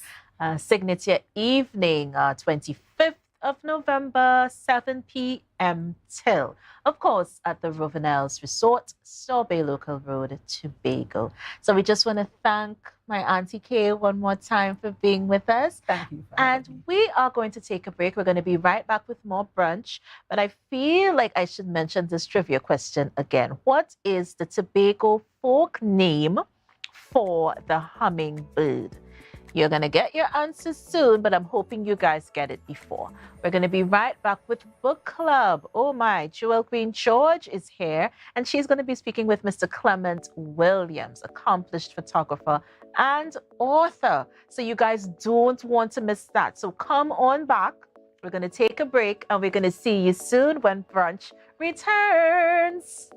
Signature evening, 25th of November, 7 p.m. till, of course, at the Rovenels Resort, Sorbet Local Road, Tobago. So we just want to thank my Auntie Kay one more time for being with us. Thank you. And we are going to take a break. We're going to be right back with more brunch. But I feel like I should mention this trivia question again. What is the Tobago folk name for the hummingbird? You're going to get your answers soon, but I'm hoping you guys get it before. We're going to be right back with Book Club. Oh my, Jewel Queen George is here, and she's going to be speaking with Mr. Clement Williams, accomplished photographer and author. So you guys don't want to miss that. So come on back. We're going to take a break, and we're going to see you soon when brunch returns.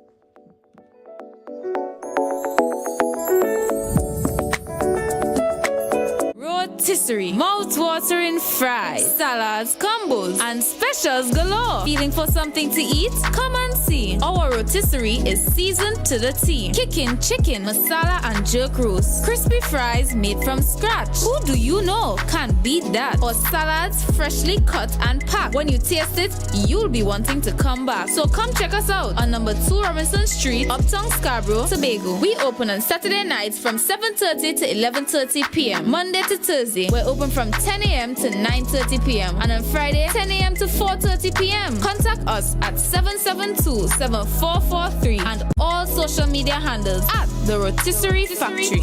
Rotisserie, mouth-watering fries, salads, combos, and specials galore. Feeling for something to eat? Come and see. Our rotisserie is seasoned to the T. Kicking chicken, masala, and jerk roast. Crispy fries made from scratch. Who do you know can beat that? Or salads freshly cut and packed. When you taste it, you'll be wanting to come back. So come check us out on number 2 Robinson Street, Uptown Scarborough, Tobago. We open on Saturday nights from 7:30 to 11:30 p.m. Monday to Thursday, we're open from 10 a.m. to 9:30 p.m. and on Friday, 10 a.m. to 4:30 p.m. Contact us at 772-7443 and all social media handles at The Rotisserie Factory.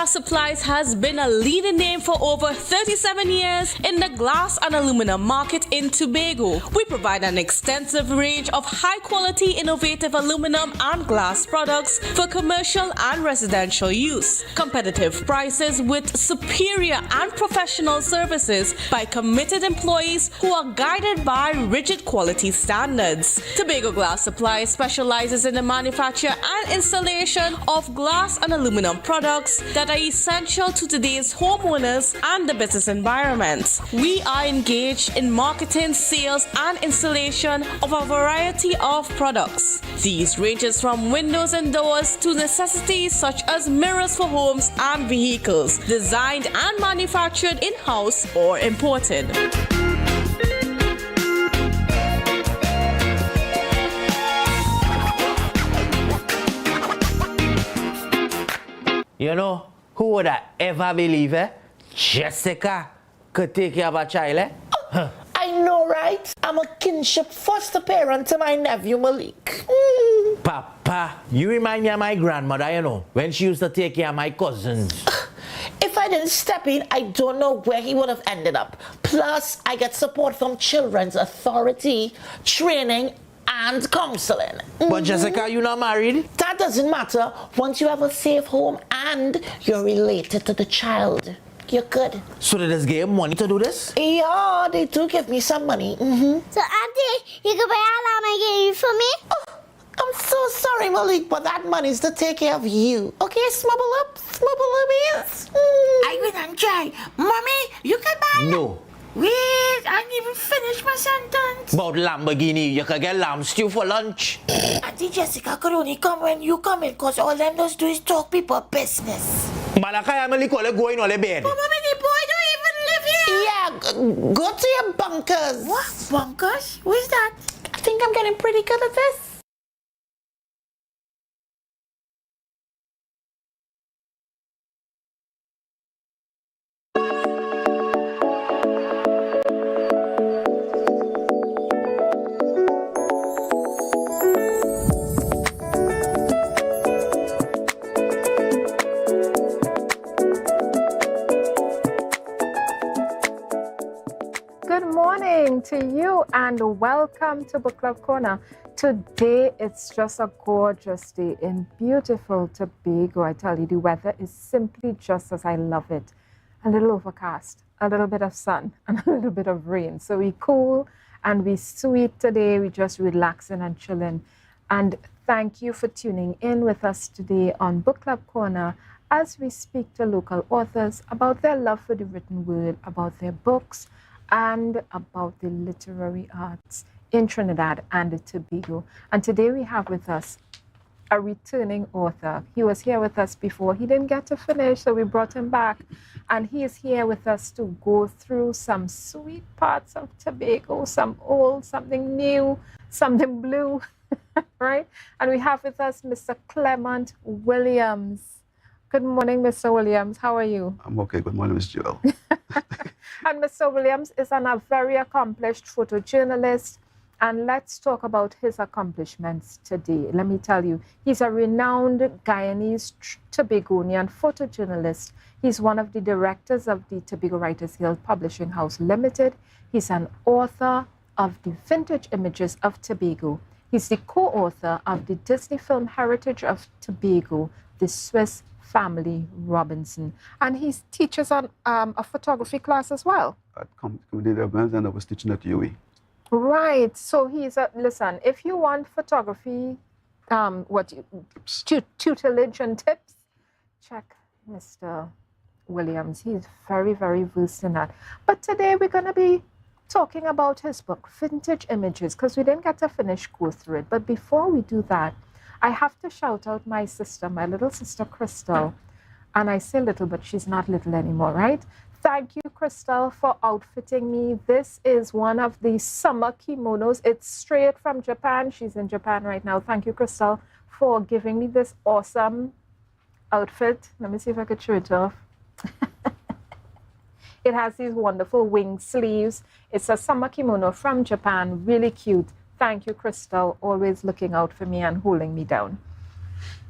Supplies has been a leading name for over 37 years in the glass and aluminum market in Tobago. We provide an extensive range of high-quality, innovative aluminum and glass products for commercial and residential use. Competitive prices with superior and professional services by committed employees who are guided by rigid quality standards. Tobago Glass Supplies specializes in the manufacture and installation of glass and aluminum products that are essential to today's homeowners and the business environment. We are engaged in marketing, sales, and installation of a variety of products. These ranges from windows and doors to necessities such as mirrors for homes and vehicles, designed and manufactured in-house or imported. You know, who would have ever believe Jessica could take care of a child, I know, right? I'm a kinship foster parent to my nephew Malik. Papa, you remind me of my grandmother, you know, when she used to take care of my cousins. If I didn't step in, I don't know where he would have ended up. Plus, I get support from Children's Authority, training, and counseling. But Jessica, you not married? That doesn't matter. Once you have a safe home and you're related to the child, you're good. So they just gave money to do this? Yeah, they do give me some money. So, Auntie, you can buy a lamb I gave you for me? Oh, I'm so sorry, Malik, but that money's to take care of you. Okay, smubble up, yes. I will not try. Mommy, you can buy. No. Wait, I didn't even finish my sentence. About Lamborghini, you can get lamb stew for lunch. Auntie Jessica could only come when you come in, because all them does do is talk people business. Malakay, I'm only going on the bed. But mommy, the boy don't even live here. Yeah, go to your bunkers. What? Bunkers? Where's that? I think I'm getting pretty good at this. to you and welcome to Book Club Corner. Today it's just a gorgeous day in beautiful Tobago. I tell you, the weather is simply just as I love it. A little overcast, a little bit of sun, and a little bit of rain. So we cool and we sweet today. We just relaxing and chilling. And thank you for tuning in with us today on Book Club Corner as we speak to local authors about their love for the written word, about their books, and about the literary arts in Trinidad and Tobago. And today we have with us a returning author. He was here with us before. He didn't get to finish, so we brought him back. And he is here with us to go through some sweet parts of Tobago, some old, something new, something blue, right? And we have with us Mr. Clement Williams. Good morning, Mr. Williams. How are you? I'm okay. Good morning, Ms. Joel. And Mr. Williams is a very accomplished photojournalist. And let's talk about his accomplishments today. Let me tell you, he's a renowned Guyanese Tobagonian photojournalist. He's one of the directors of the Tobago Writers Guild Publishing House Limited. He's an author of the Vintage Images of Tobago. He's the co-author of the Disney film Heritage of Tobago, The Swiss Family Robinson. And he teaches on a photography class as well. At Community Events, and I was teaching at UE. Right. So he's listen, if you want photography, tutelage and tips, check Mr. Williams. He's very, very versed in that. But today we're going to be talking about his book, Vintage Images, because we didn't get to go through it. But before we do that, I have to shout out my sister, my little sister, Crystal. And I say little, but she's not little anymore, right? Thank you, Crystal, for outfitting me. This is one of the summer kimonos. It's straight from Japan. She's in Japan right now. Thank you, Crystal, for giving me this awesome outfit. Let me see if I could show it off. It has these wonderful wing sleeves. It's a summer kimono from Japan. Really cute. Thank you, Crystal, always looking out for me and holding me down.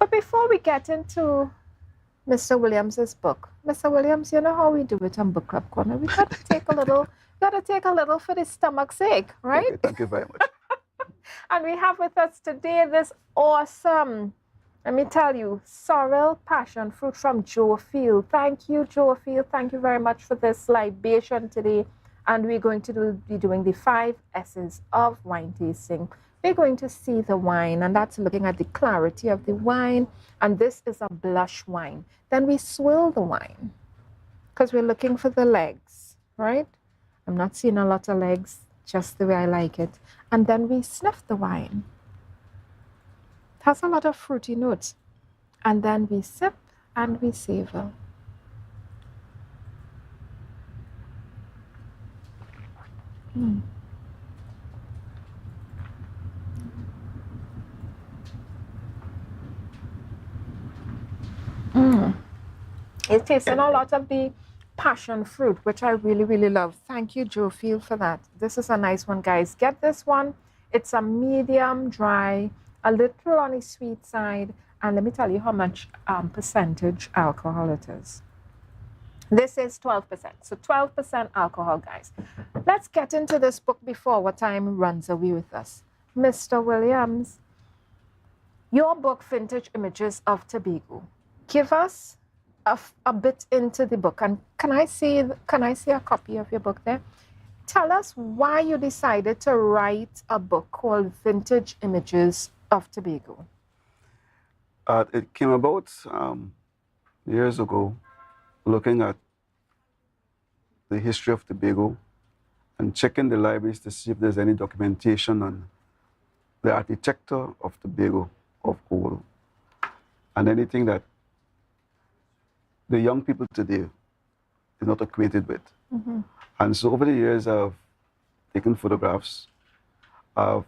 But before we get into Mr. Williams's book, Mr. Williams, you know how we do it on Book Club Corner. We got to take a little, for the stomach's sake, right? Okay, thank you very much. And we have with us today this awesome, let me tell you, sorrel passion fruit from Joe Field. Thank you, Joe Field. Thank you very much for this libation today. And we're going to be doing the 5 S's of wine tasting. We're going to see the wine, and that's looking at the clarity of the wine. And this is a blush wine. Then we swirl the wine because we're looking for the legs, right? I'm not seeing a lot of legs, just the way I like it. And then we sniff the wine. It has a lot of fruity notes. And then we sip and we savor. It's tasting a lot of the passion fruit, which I really, really love. Thank you, Joe Field, for that. This is a nice one, guys. Get this one. It's a medium dry, a little on the sweet side. And let me tell you how much percentage alcohol it is. This is 12%. So 12% alcohol, guys. Let's get into this book before our time runs away with us. Mr. Williams, your book, Vintage Images of Tobago. Give us a bit into the book. And can I see a copy of your book there? Tell us why you decided to write a book called Vintage Images of Tobago. It came about years ago, looking at the history of Tobago and checking the libraries to see if there's any documentation on the architecture of Tobago of old and anything that the young people today is not acquainted with. Mm-hmm. And so over the years, I've taken photographs. I've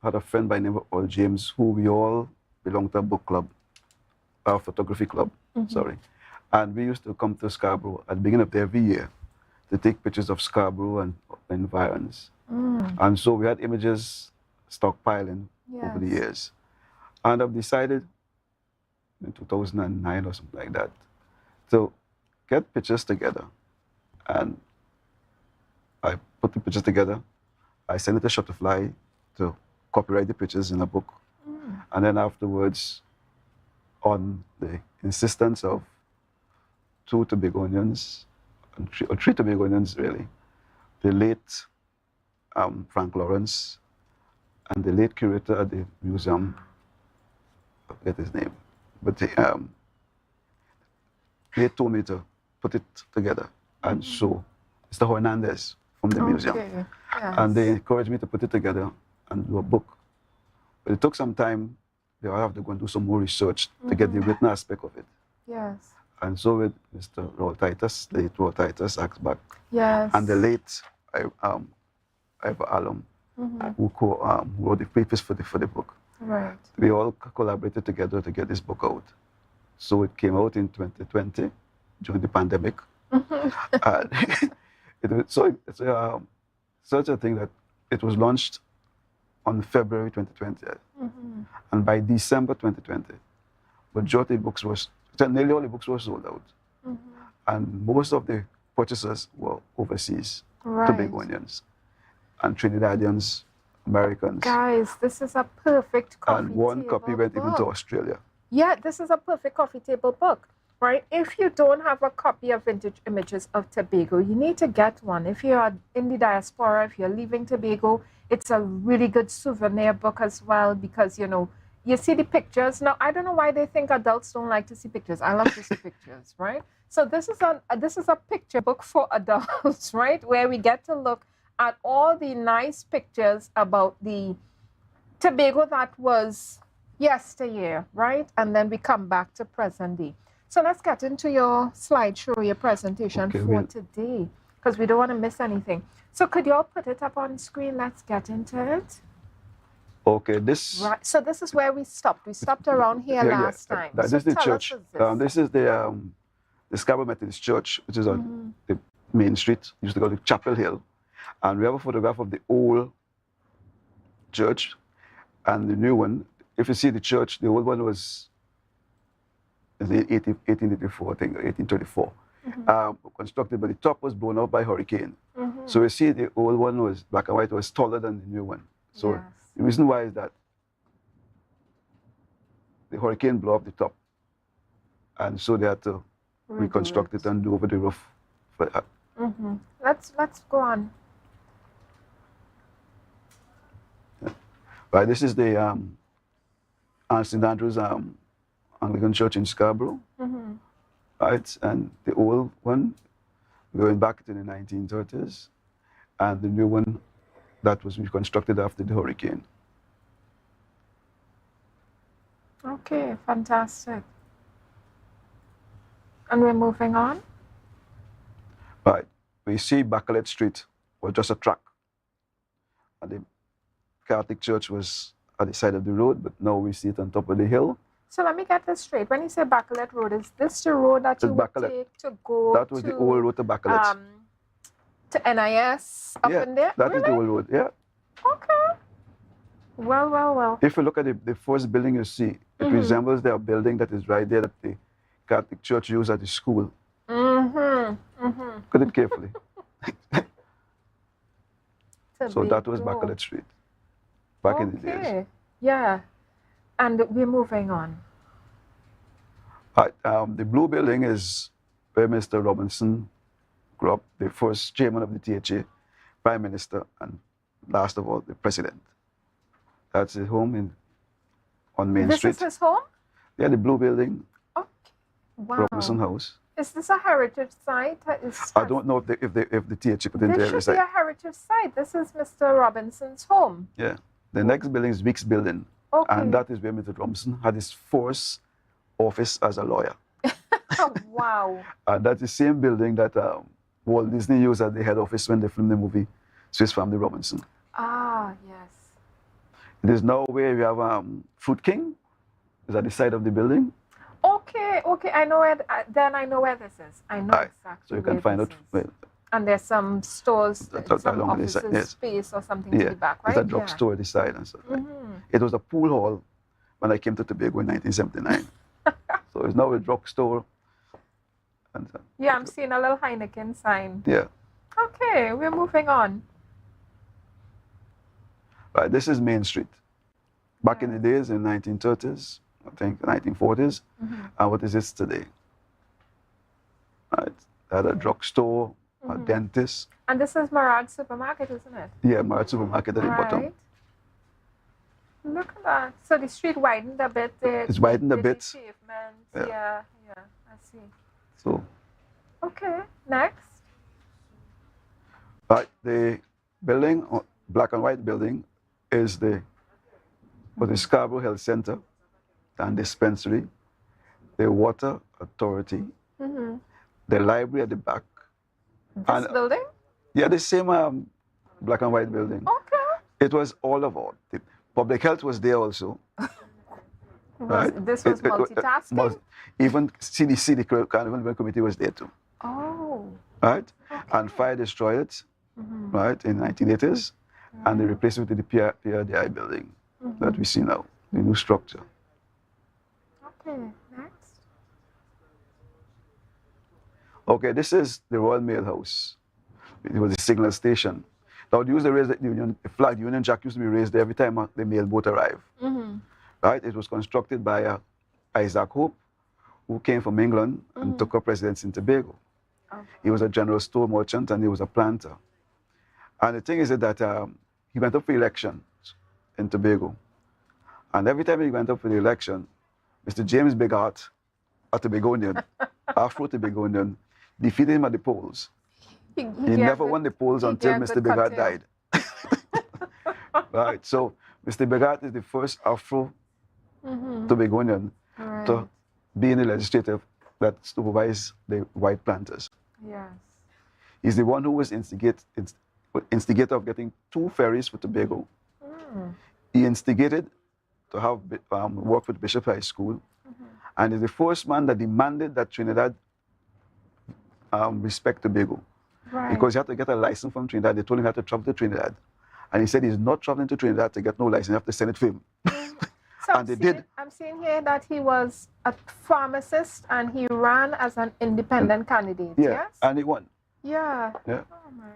had a friend by the name of Earl James, who we all belong to a book club, a photography club, sorry. And we used to come to Scarborough at the beginning of every year to take pictures of Scarborough and environs. And so we had images stockpiling over the years. And I've decided in 2009 or something like that to get pictures together. And I put the pictures together I sent it to Shutterfly to copyright the pictures in a book. And then afterwards, on the insistence of two Tobagonians, or three Tobagonians really, the late Frank Lawrence and the late curator at the museum, I forget his name, but they told me to put it together and show Mr. Hernandez from the museum. Yes. And they encouraged me to put it together and do a book. But it took some time. I have to go and do some more research to get the written aspect of it. Yes. And so with Mr. Raul Titus, the late Raul Titus, Axback, Yes. and the late Ivor Alum, who wrote the preface for the book. Right. We all collaborated together to get this book out. So it came out in 2020 during the pandemic. And it was, so it's such a thing that it was launched on February 2020. And by December 2020, majority of books was, nearly all the books were sold out. And most of the purchasers were overseas, Tobagonians and Trinidadians, Americans. Guys, this is a perfect coffee And one table copy went even to book. Australia. Yeah, this is a perfect coffee table book, right? If you don't have a copy of Vintage Images of Tobago, you need to get one. If you're in the diaspora, if you're leaving Tobago, it's a really good souvenir book as well because, you know, you see the pictures. Now, I don't know why they think adults don't like to see pictures. I love to see pictures, right? So this is a picture book for adults, right? Where we get to look at all the nice pictures about the Tobago that was yesteryear, right? And then we come back to present day. So let's get into your slideshow, your presentation for today, because we don't want to miss anything. So could you all put it up on screen? Let's get into it. Okay, this... Right, so this is where we stopped. We stopped around here last time. This So is the tell church. us this. This is the Scarborough Methodist Church, which is on the main street. Used to go to Chapel Hill. And we have a photograph of the old church and the new one. If you see the church, the old one was 1884, I think, 1834. Constructed, but the top was blown out by hurricane. So you see the old one was black and white, was taller than the new one. So the reason why is that the hurricane blew up the top. And so they had to reconstruct it and do over the roof for that. Let's go on. Right, this is the St. Andrew's Anglican Church in Scarborough. Right, and the old one going back to the 1930s, and the new one that was reconstructed after the hurricane. Okay, fantastic. And we're moving on? Right, we see Bacalet Street was just a track, and the Catholic Church was at the side of the road, but now we see it on top of the hill. So let me get this straight. When you say Bacalet Road, is this the road that you would take to go That was the old road to Bacalet. To NIS up in there? That is the old road, yeah. Okay. Well. If you look at the first building you see, it resembles the building that is right there that the Catholic Church used at the school. Look at it carefully. So that was Bacalet Street, back in the days. Yeah. And we're moving on. Right, the blue building is where Mr. Robinson grew up, the first chairman of the THA, prime minister, and last of all, the president. That's his home on Main Street. This is his home? Yeah, the blue building. Okay. Wow. Robinson House. Is this a heritage site? I don't know if the THA put in there. This should be a heritage site. This is Mr. Robinson's home. Yeah. The next building is Weeks Building. Okay. And that is where Mr. Robinson had his first office as a lawyer. Oh, wow. And that's the same building that Walt Disney used as the head office when they filmed the movie Swiss Family Robinson. Ah, yes. It is now where we have Fruit King. Is at the side of the building. Okay. I know where. Then I know where this is. I know exactly. So you can find out. And there's some stores, some offices, yes. space or something to the back, right? There's a drugstore at the side and stuff. It was a pool hall when I came to Tobago in 1979. So it's now a drugstore. And, yeah, I'm seeing a little Heineken sign. Yeah. Okay, we're moving on. Right, this is Main Street. Back in the days, in the 1930s, I think 1940s, and what is this today? Right, they had a drugstore, a dentist. And this is Marad Supermarket, isn't it? Yeah, Marad Supermarket at the bottom. Right. Look at that. So the street widened a bit. It's widened a bit. Pavement. Yeah, I see. So, okay, next. right, the building, black and white building, is the Scarborough Health Center and dispensary, the water authority, the library at the back. This building? Yeah, the same black and white building. Okay. It was all about it. Public health was there also. This was multitasking? Even CDC, the Carnival Committee, was there too. Oh. Right? Okay. And fire destroyed it, right, in the 1980s, and they replaced it with the PRDI building that we see now, the new structure. Okay, next. Okay, this is the Royal Mail House. It was a signal station. Now, they used to raise the flag, the Union Jack used to be raised every time the mail boat arrived. Right? It was constructed by Isaac Hope, who came from England and took up residence in Tobago. Okay. He was a general store merchant and he was a planter. And the thing is that he went up for election in Tobago. And every time he went up for the election, Mr. James Bigart, a Tobagonian, Afro-Tobagonian, defeated him at the polls. He never won the polls until Mr. Bigart died. Right, so Mr. Bigart is the first Afro-Tobagonian to be in the legislative that supervised the white planters. Yes. He's the one who was instigator of getting 2 ferries for Tobago. He instigated to have work with Bishop High School, and is the first man that demanded that Trinidad respect Tobago. Right. Because he had to get a license from Trinidad. They told him he had to travel to Trinidad. And he said he's not traveling to Trinidad to get no license. You have to send it for him. So and they did. I'm seeing here that he was a pharmacist and he ran as an independent candidate, yes? And he won. Yeah. Yeah. Oh my.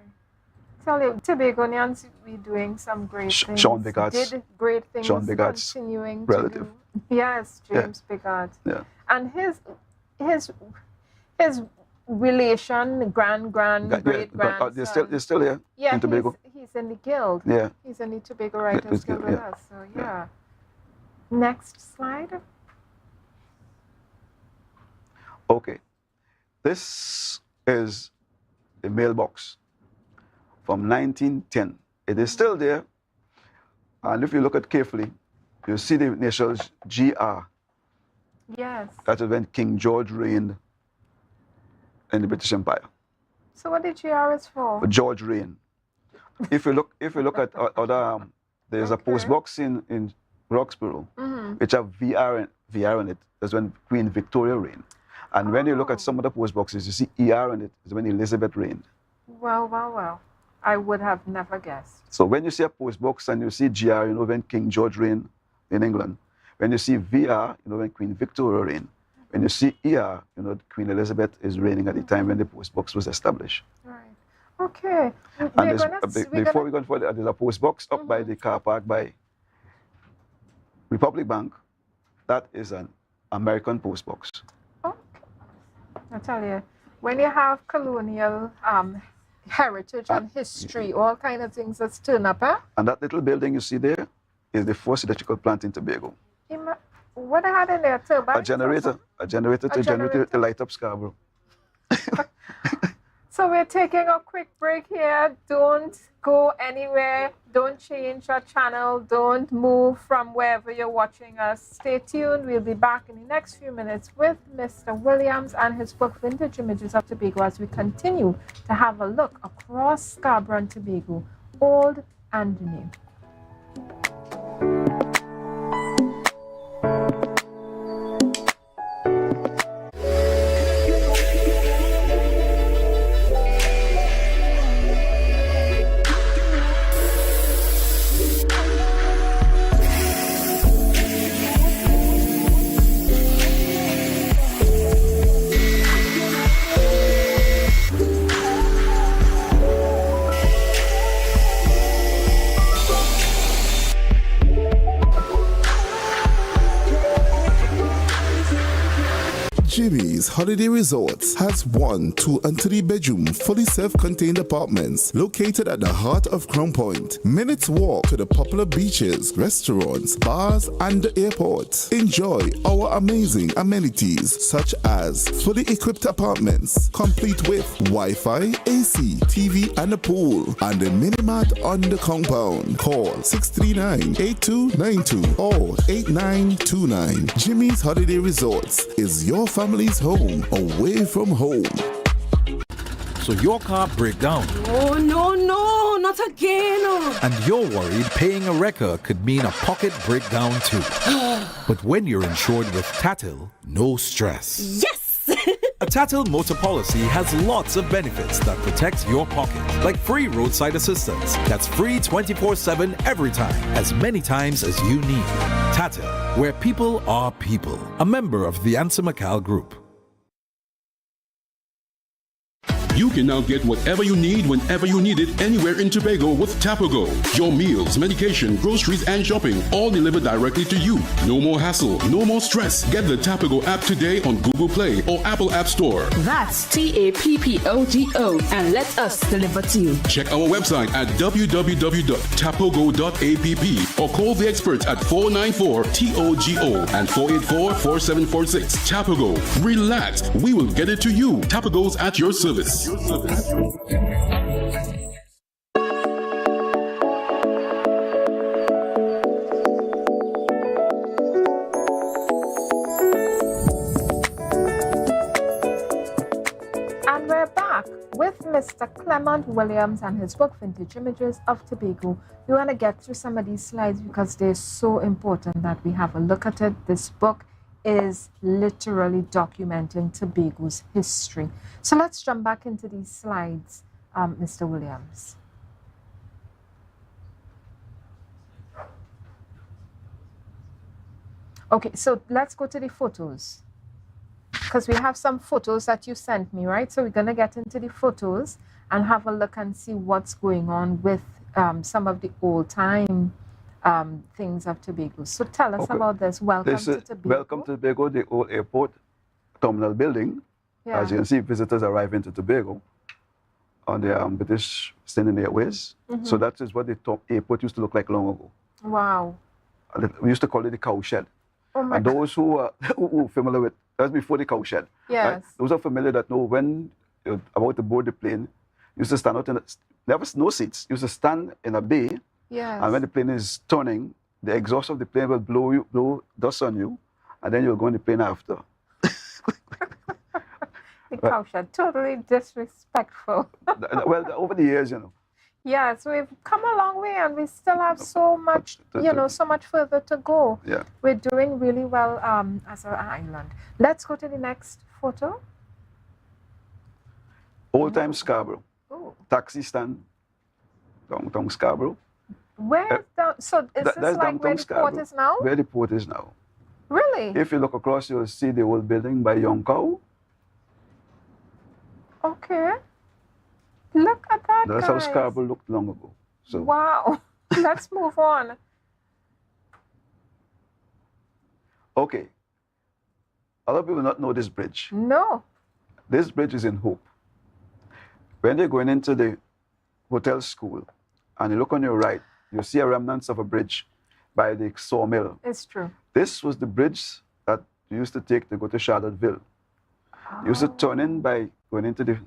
Tell you, Tobagonians, we're doing some great things. Sean Bigart's, did great things. Sean Bigart's continuing relative. To do. Yes, James Bigart. Yeah. And his relation, great-grandson. They're still here in Tobago. He's in the guild. Yeah. He's in the Tobago Writers Guild with us. So, yeah. Next slide. Okay. This is the mailbox from 1910. It is still there. And if you look at carefully, you see the initials GR. Yes. That is when King George reigned in the British Empire. So what did GR is for? George reigned. If you look at other, there's a post box in Roxborough, which have VR in it. That's when Queen Victoria reigned. And when you look at some of the post boxes, you see ER in it. It's when Elizabeth reigned. Well. I would have never guessed. So when you see a post box and you see GR, you know when King George reigned in England. When you see VR, you know when Queen Victoria reigned. When you see ER, you know Queen Elizabeth is reigning at the time when the post box was established. Right. Okay. And before we go forward, there's a post box up by the car park by Republic Bank. That is an American post box. Okay. I tell you, when you have colonial heritage and history, all kind of things that's turn up, huh? And that little building you see there is the first electrical plant in Tobago. What I had in there, turbine? A generator to light up Scarborough. So we're taking a quick break here. Don't go anywhere. Don't change your channel. Don't move from wherever you're watching us. Stay tuned. We'll be back in the next few minutes with Mr. Williams and his book, Vintage Images of Tobago, as we continue to have a look across Scarborough and Tobago, old and new. Jimmy's Holiday Resorts has 1, 2, and 3 bedroom, fully self-contained apartments located at the heart of Crown Point. Minutes walk to the popular beaches, restaurants, bars, and the airport. Enjoy our amazing amenities such as fully equipped apartments, complete with Wi-Fi, AC, TV, and a pool, and a mini-mart on the compound. Call 639-8292 or 8929. Jimmy's Holiday Resorts is your family's home away from home. So your car break down Oh, no, not again. and you're worried paying a wrecker could mean a pocket breakdown too. But when you're insured with Tatil, no stress. Yes! A Tatil motor policy has lots of benefits that protect your pocket, like free roadside assistance that's free 24/7 every time, as many times as you need. Tatil, where people are people. A member of the Ansa McCall Group. You can now get whatever you need whenever you need it anywhere in Tobago with Tobago. Your meals, medication, groceries, and shopping all delivered directly to you. No more hassle, no more stress. Get the Tobago app today on Google Play or Apple App Store. That's TAPPOGO and let us deliver to you. Check our website at www.tapogo.app or call the experts at 494-TOGO and 484-4746. Tapago. Relax. We will get it to you. Tapago's at your service. And we're back with Mr. Clement Williams and his book, Vintage Images of Tobago. We want to get through some of these slides because they're so important that we have a look at it. This book is literally documenting Tobago's history. So let's jump back into these slides, Mr. Williams. Okay, so let's go to the photos, because we have some photos that you sent me, right? So we're going to get into the photos and have a look and see what's going on with some of the old-time things of Tobago. So tell us about this. Welcome to Tobago. Welcome to Tobago, the old airport terminal building. Yeah. As you can see, visitors arrive into Tobago on the British Standing Airways. Mhm. So that is what the airport used to look like long ago. Wow. We used to call it the cow shed. Oh my And those who are familiar with, that's before the cow shed. Yes. Those are familiar that know when you're about to board the plane, you used to stand out in there was no seats. You used to stand in a bay. Yes. And when the plane is turning, the exhaust of the plane will blow dust on you, and then you'll go in the plane after. The cow shed, totally disrespectful. Well, over the years, you know. Yes, we've come a long way and we still have so much, so much further to go. Yeah. We're doing really well as an island. Let's go to the next photo. Old time Scarborough. Ooh. Taxi stand, downtown Scarborough. Where's so is That's this like where the port is now? Where the port is now. Really? If you look across, you'll see the old building by Young Cow. Okay. Look at that, That's how guys. Scarborough looked long ago. So Wow. Let's move on. okay. A lot of people not know this bridge. No. This bridge is in Hope. When you're going into the hotel school and you look on your right, you see a remnants of a bridge by the sawmill. It's true. This was the bridge that you used to take to go to Charlottesville. You used to turn in by going into the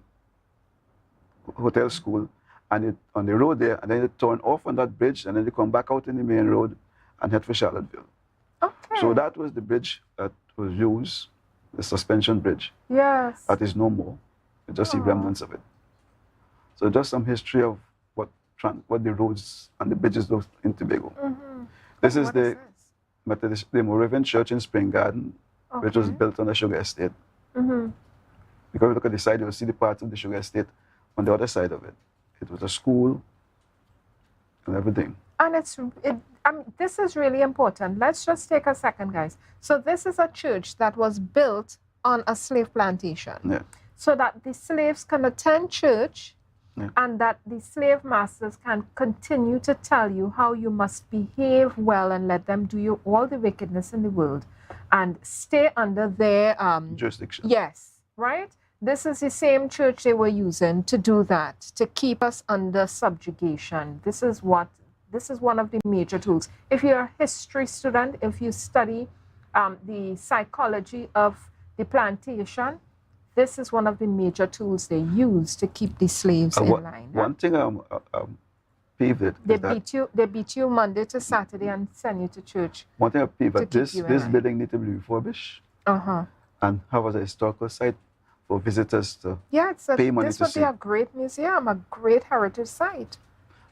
hotel school and you, on the road there, and then you turn off on that bridge and then you come back out in the main road and head for Charlottesville. Okay. So that was the bridge that was used, the suspension bridge. Yes. That is no more. You just see remnants of it. So just some history of what the roads and the bridges look in Tobago. Mm-hmm. This is the Methodist, the Moravian Church in Spring Garden, which was built on the sugar estate. Mm-hmm. Because you look at the side, you'll see the part of the sugar estate on the other side of it. It was a school and everything. And this is really important. Let's just take a second, guys. So this is a church that was built on a slave plantation. Yeah. So that the slaves can attend church and that the slave masters can continue to tell you how you must behave well and let them do you all the wickedness in the world and stay under their jurisdiction. Yes, right? This is the same church they were using to do that, to keep us under subjugation. This is one of the major tools. If you're a history student, if you study the psychology of the plantation, this is one of the major tools they use to keep the slaves in line. One thing peeved it they beat you Monday to Saturday and send you to church. One thing I peeved at this building need to be refurbished and have as a historical site for visitors to pay money to see. This would be a great museum, a great heritage site.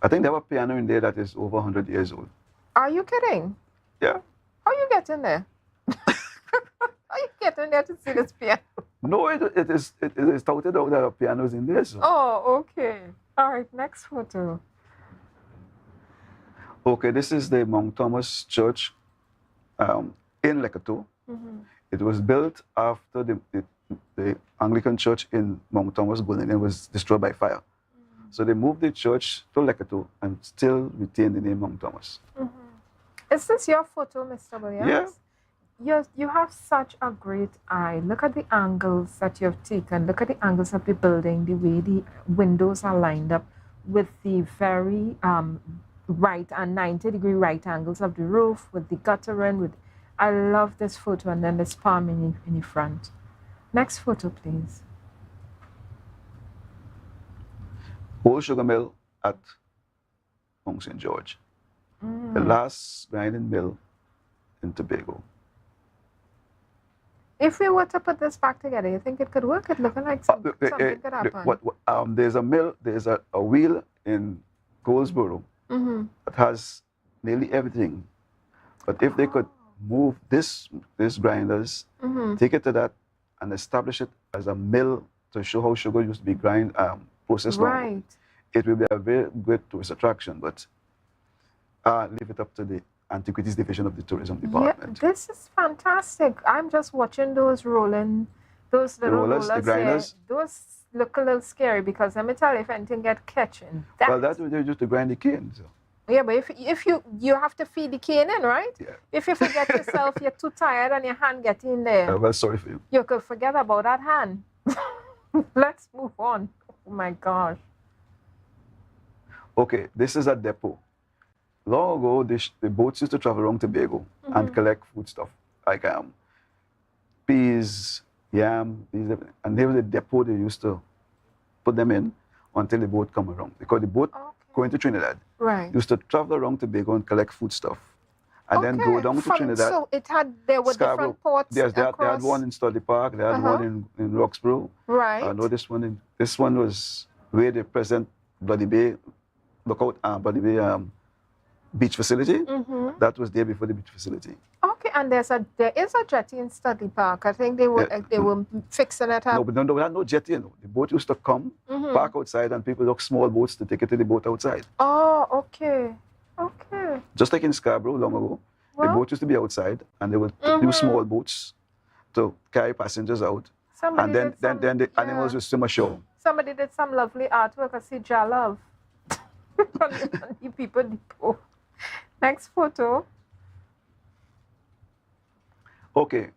I think they have a piano in there that is over 100 years old. Are you kidding? Yeah. How you get in there? How you get in there to see this piano? No, it is touted out that a piano is in there. So. Oh, okay. All right, next photo. Okay, this is the Mount Thomas Church in Lekoto. It was built after the Anglican Church in Mount Thomas, Gunilin, was destroyed by fire. So they moved the church to Lekoto and still retain the name Mount Thomas. Is this your photo, Mr. Williams? Yeah. You have such a great eye. Look at the angles that you have taken. Look at the angles of the building, the way the windows are lined up with the very right and 90-degree right angles of the roof, with the guttering. I love this photo, and then this palm in the front. Next photo, please. Old sugar mill at Mount St. George. The last grinding mill in Tobago. If we were to put this back together, you think it could work? It's looking like something could happen. There's a mill, there's a wheel in Goldsboro that has nearly everything. But if they could move this grinders, take it to that and establish it as a mill to show how sugar used to be processed, it will be a very great tourist attraction. But leave it up to the Antiquities Division of the Tourism Department. Yeah, this is fantastic. I'm just watching those rolling, those little rollers, the grinders. Those look a little scary because let me tell you, if anything get catching. Well, that's what they use to grind the cane. So. Yeah, but if you have to feed the cane in, right? Yeah. If you forget yourself, you're too tired and your hand get in there. Well, sorry for you. You could forget about that hand. Let's move on. Oh my gosh. Okay, this is a depot. Long ago, the boats used to travel around Tobago and collect food stuff like peas, yam, and there was a depot they used to put them in until the boat come around. Because the boat going to Trinidad used to travel around Tobago and collect food stuff. And then go down to Trinidad. So there were different ports. Yes, they had one in Studley Park, they had one in Roxborough. Right. I know this one was where the present Bloody Bay Bloody Bay beach facility. That was there before the beach facility. Okay, and there is a jetty in Studley Park. I think they were fixing it up. No, but no, we had no jetty. No. The boat used to come, park outside, and people took small boats to take it to the boat outside. Oh, okay. Okay. Just like in Scarborough long ago, the boat used to be outside, and they would use small boats to carry passengers out. And then the animals would swim ashore. Somebody did some lovely artwork. I see Jalove. The people depot. Next photo. Okay.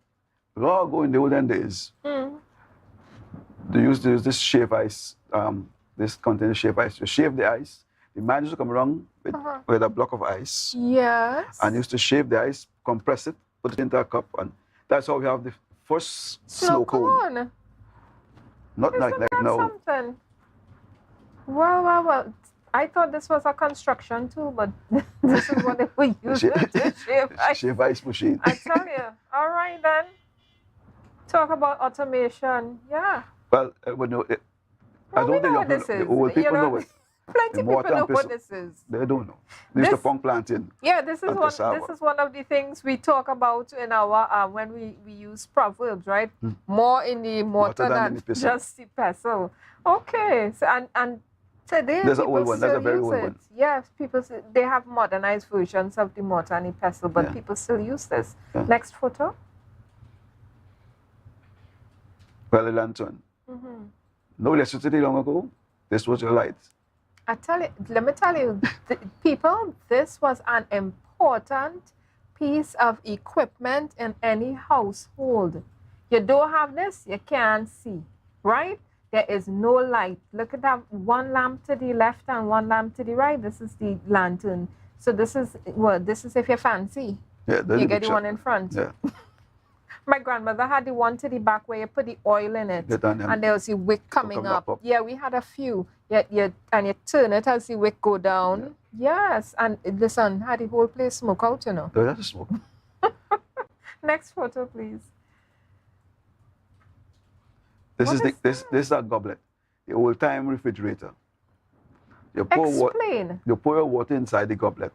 Long ago in the olden days, they used to use this shave ice, this container shave ice to shave the ice. The man used to come around with a block of ice. Yes. And used to shave the ice, compress it, put it into a cup, and that's how we have the first snow cone. Not like now. Something? Well. I thought this was a construction too, but this is what they were using to shave ice. Shave ice machine. I tell you. All right then. Talk about automation. Yeah. Well, I don't think what this is. The old people know it. Plenty of people know what this is. They don't know. They used to punk planting. Yeah, this is one of the things we talk about in our when we use proverbs, right? More in the mortar than just the pestle. Okay, so and today there's an old one. That's a very old one. Yes, they have modernized versions of the mortar and the pestle, but people still use this. Yeah. Next photo. Well, the lantern. No electricity long ago. This was your light. I tell you, let me tell you, people, this was an important piece of equipment in any household. You don't have this, you can't see, right? There is no light. Look at that, one lamp to the left and one lamp to the right. This is the lantern. So this is, well, this is if you're fancy. Yeah, You get the one in front. Yeah. My grandmother had the one to the back where you put the oil in it, and there was the wick coming up. Yeah, we had a few. And you turn it as the wick go down. Yeah. Yes, and listen, had the whole place smoke out, you know. That's smoke. Next photo, please. This is a goblet, the old-time refrigerator. You pour Explain. You pour your water inside the goblet,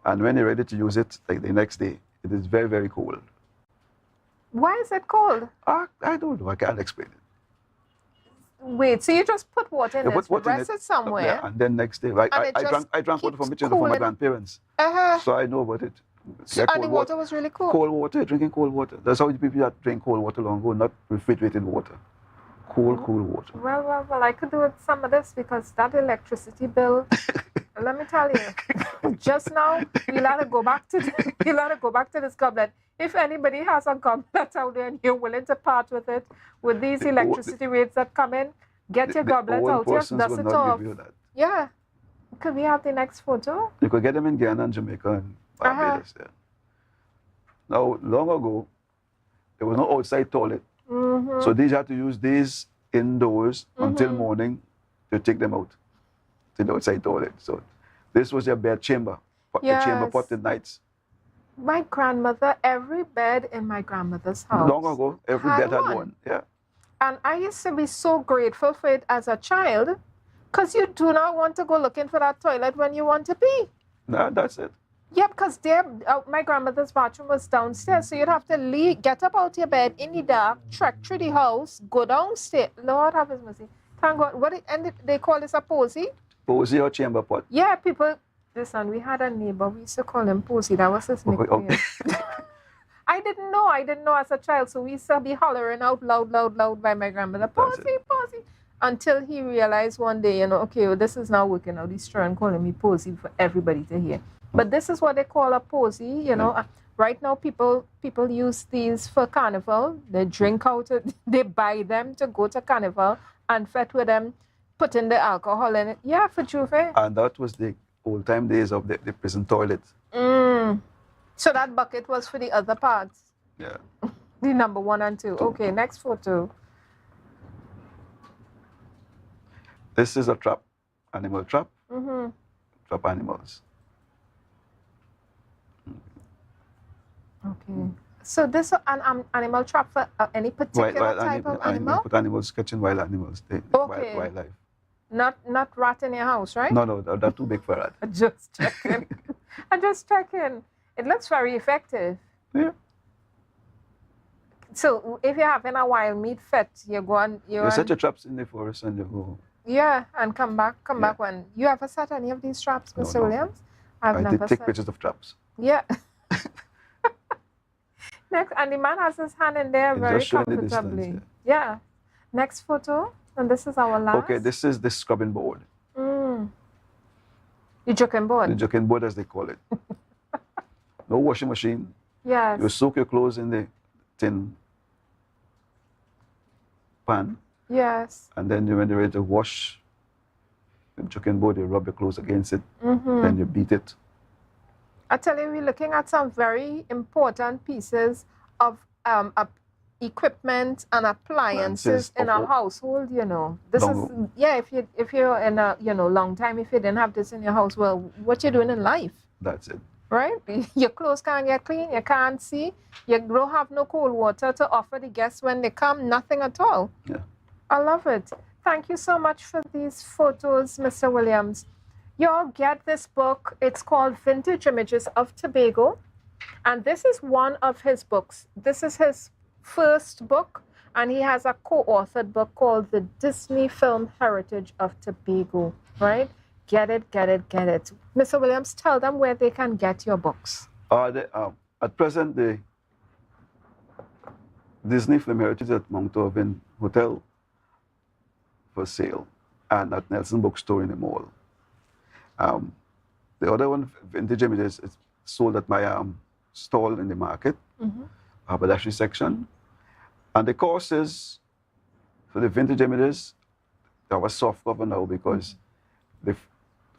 and when you're ready to use it, like the next day, it is very, very cold. Why is it cold? I don't know. I can't explain it. Wait, so you just put water in it, rest it somewhere, yeah, and then next day, I drank water from my grandparents, so I know about it. So, and the water was really cold? Cold water, drinking cold water. That's how the people that drink cold water long ago, not refrigerated water. Cold water. Well, I could do with some of this because that electricity bill, let me tell you, just now, you'll have to go back to this goblet. If anybody has a goblet out there and you're willing to part with it, with these electricity rates that come in, get your goblet out here, dust it off. Yeah. Could we have the next photo? You could get them in Ghana and Jamaica and Barbados. Yeah. Now, long ago, there was no outside toilet. So these had to use these indoors until morning to take them out to the outside toilet. So this was your bed chamber, the chamber pot at nights. My grandmother, every bed in my grandmother's house. Long ago, every bed had one. Yeah. And I used to be so grateful for it as a child because you do not want to go looking for that toilet when you want to pee. No, that's it. Yeah, because my grandmother's bathroom was downstairs, so you'd have to get up out your bed in the dark, trek through the house, go downstairs. Lord have his mercy. Thank God. And they call this a posy? Posy or chamber pot? Yeah, people. Listen, we had a neighbor. We used to call him Posy. That was his nickname. Okay. I didn't know as a child, so we used to be hollering out loud by my grandmother, Posy. Until he realized one day, okay, well, this is not working out. He's trying calling me Posy for everybody to hear. But this is what they call a posy, Right now, people use these for carnival. They drink out, they buy them to go to carnival and fet with them, put in the alcohol in it. Yeah, for Juve. And that was the old-time days of the prison toilet. So that bucket was for the other parts? Yeah. The number 1 and 2. Okay, next photo. This is a trap, animal trap. Trap animals. Okay. So this is an animal trap for any particular type of animal? Put animals, catching wild animals, wildlife. Not rat in your house, right? No, they're too big for rat. Just checking. I'm just checking. It looks very effective. Yeah. So if you're having a wild meat fet, you set your traps in the forest and you go. Yeah, and come back when. You ever set any of these traps, Mr. Williams? I did take pictures of traps. Yeah. Next, and the man has his hand in there very comfortably. Yeah. Next photo, and this is our last. Okay, this is the scrubbing board. The joking board. The joking board, as they call it. No washing machine. Yes. You soak your clothes in the tin pan. Yes. And then when you're ready to wash the joking board, you rub your clothes against it. Then you beat it. I tell you, we're looking at some very important pieces of equipment and appliances in a household. This is if you're in a long time, if you didn't have this in your house, well, what you doing in life? That's it. Right? Your clothes can't get clean. You can't see. You don't have no cold water to offer the guests when they come. Nothing at all. Yeah. I love it. Thank you so much for these photos, Mr. Williams. You all get this book. It's called Vintage Images of Tobago. And this is one of his books. This is his first book. And he has a co-authored book called The Disney Film Heritage of Tobago. Right? Get it. Mr. Williams, tell them where they can get your books. At present, the Disney Film Heritage at Mount Irving Hotel for sale. and at Nelson Bookstore in the mall. The other one, Vintage Images, is sold at my stall in the market, haberdashery section. And the cost is, for the Vintage Images, that was soft cover now because the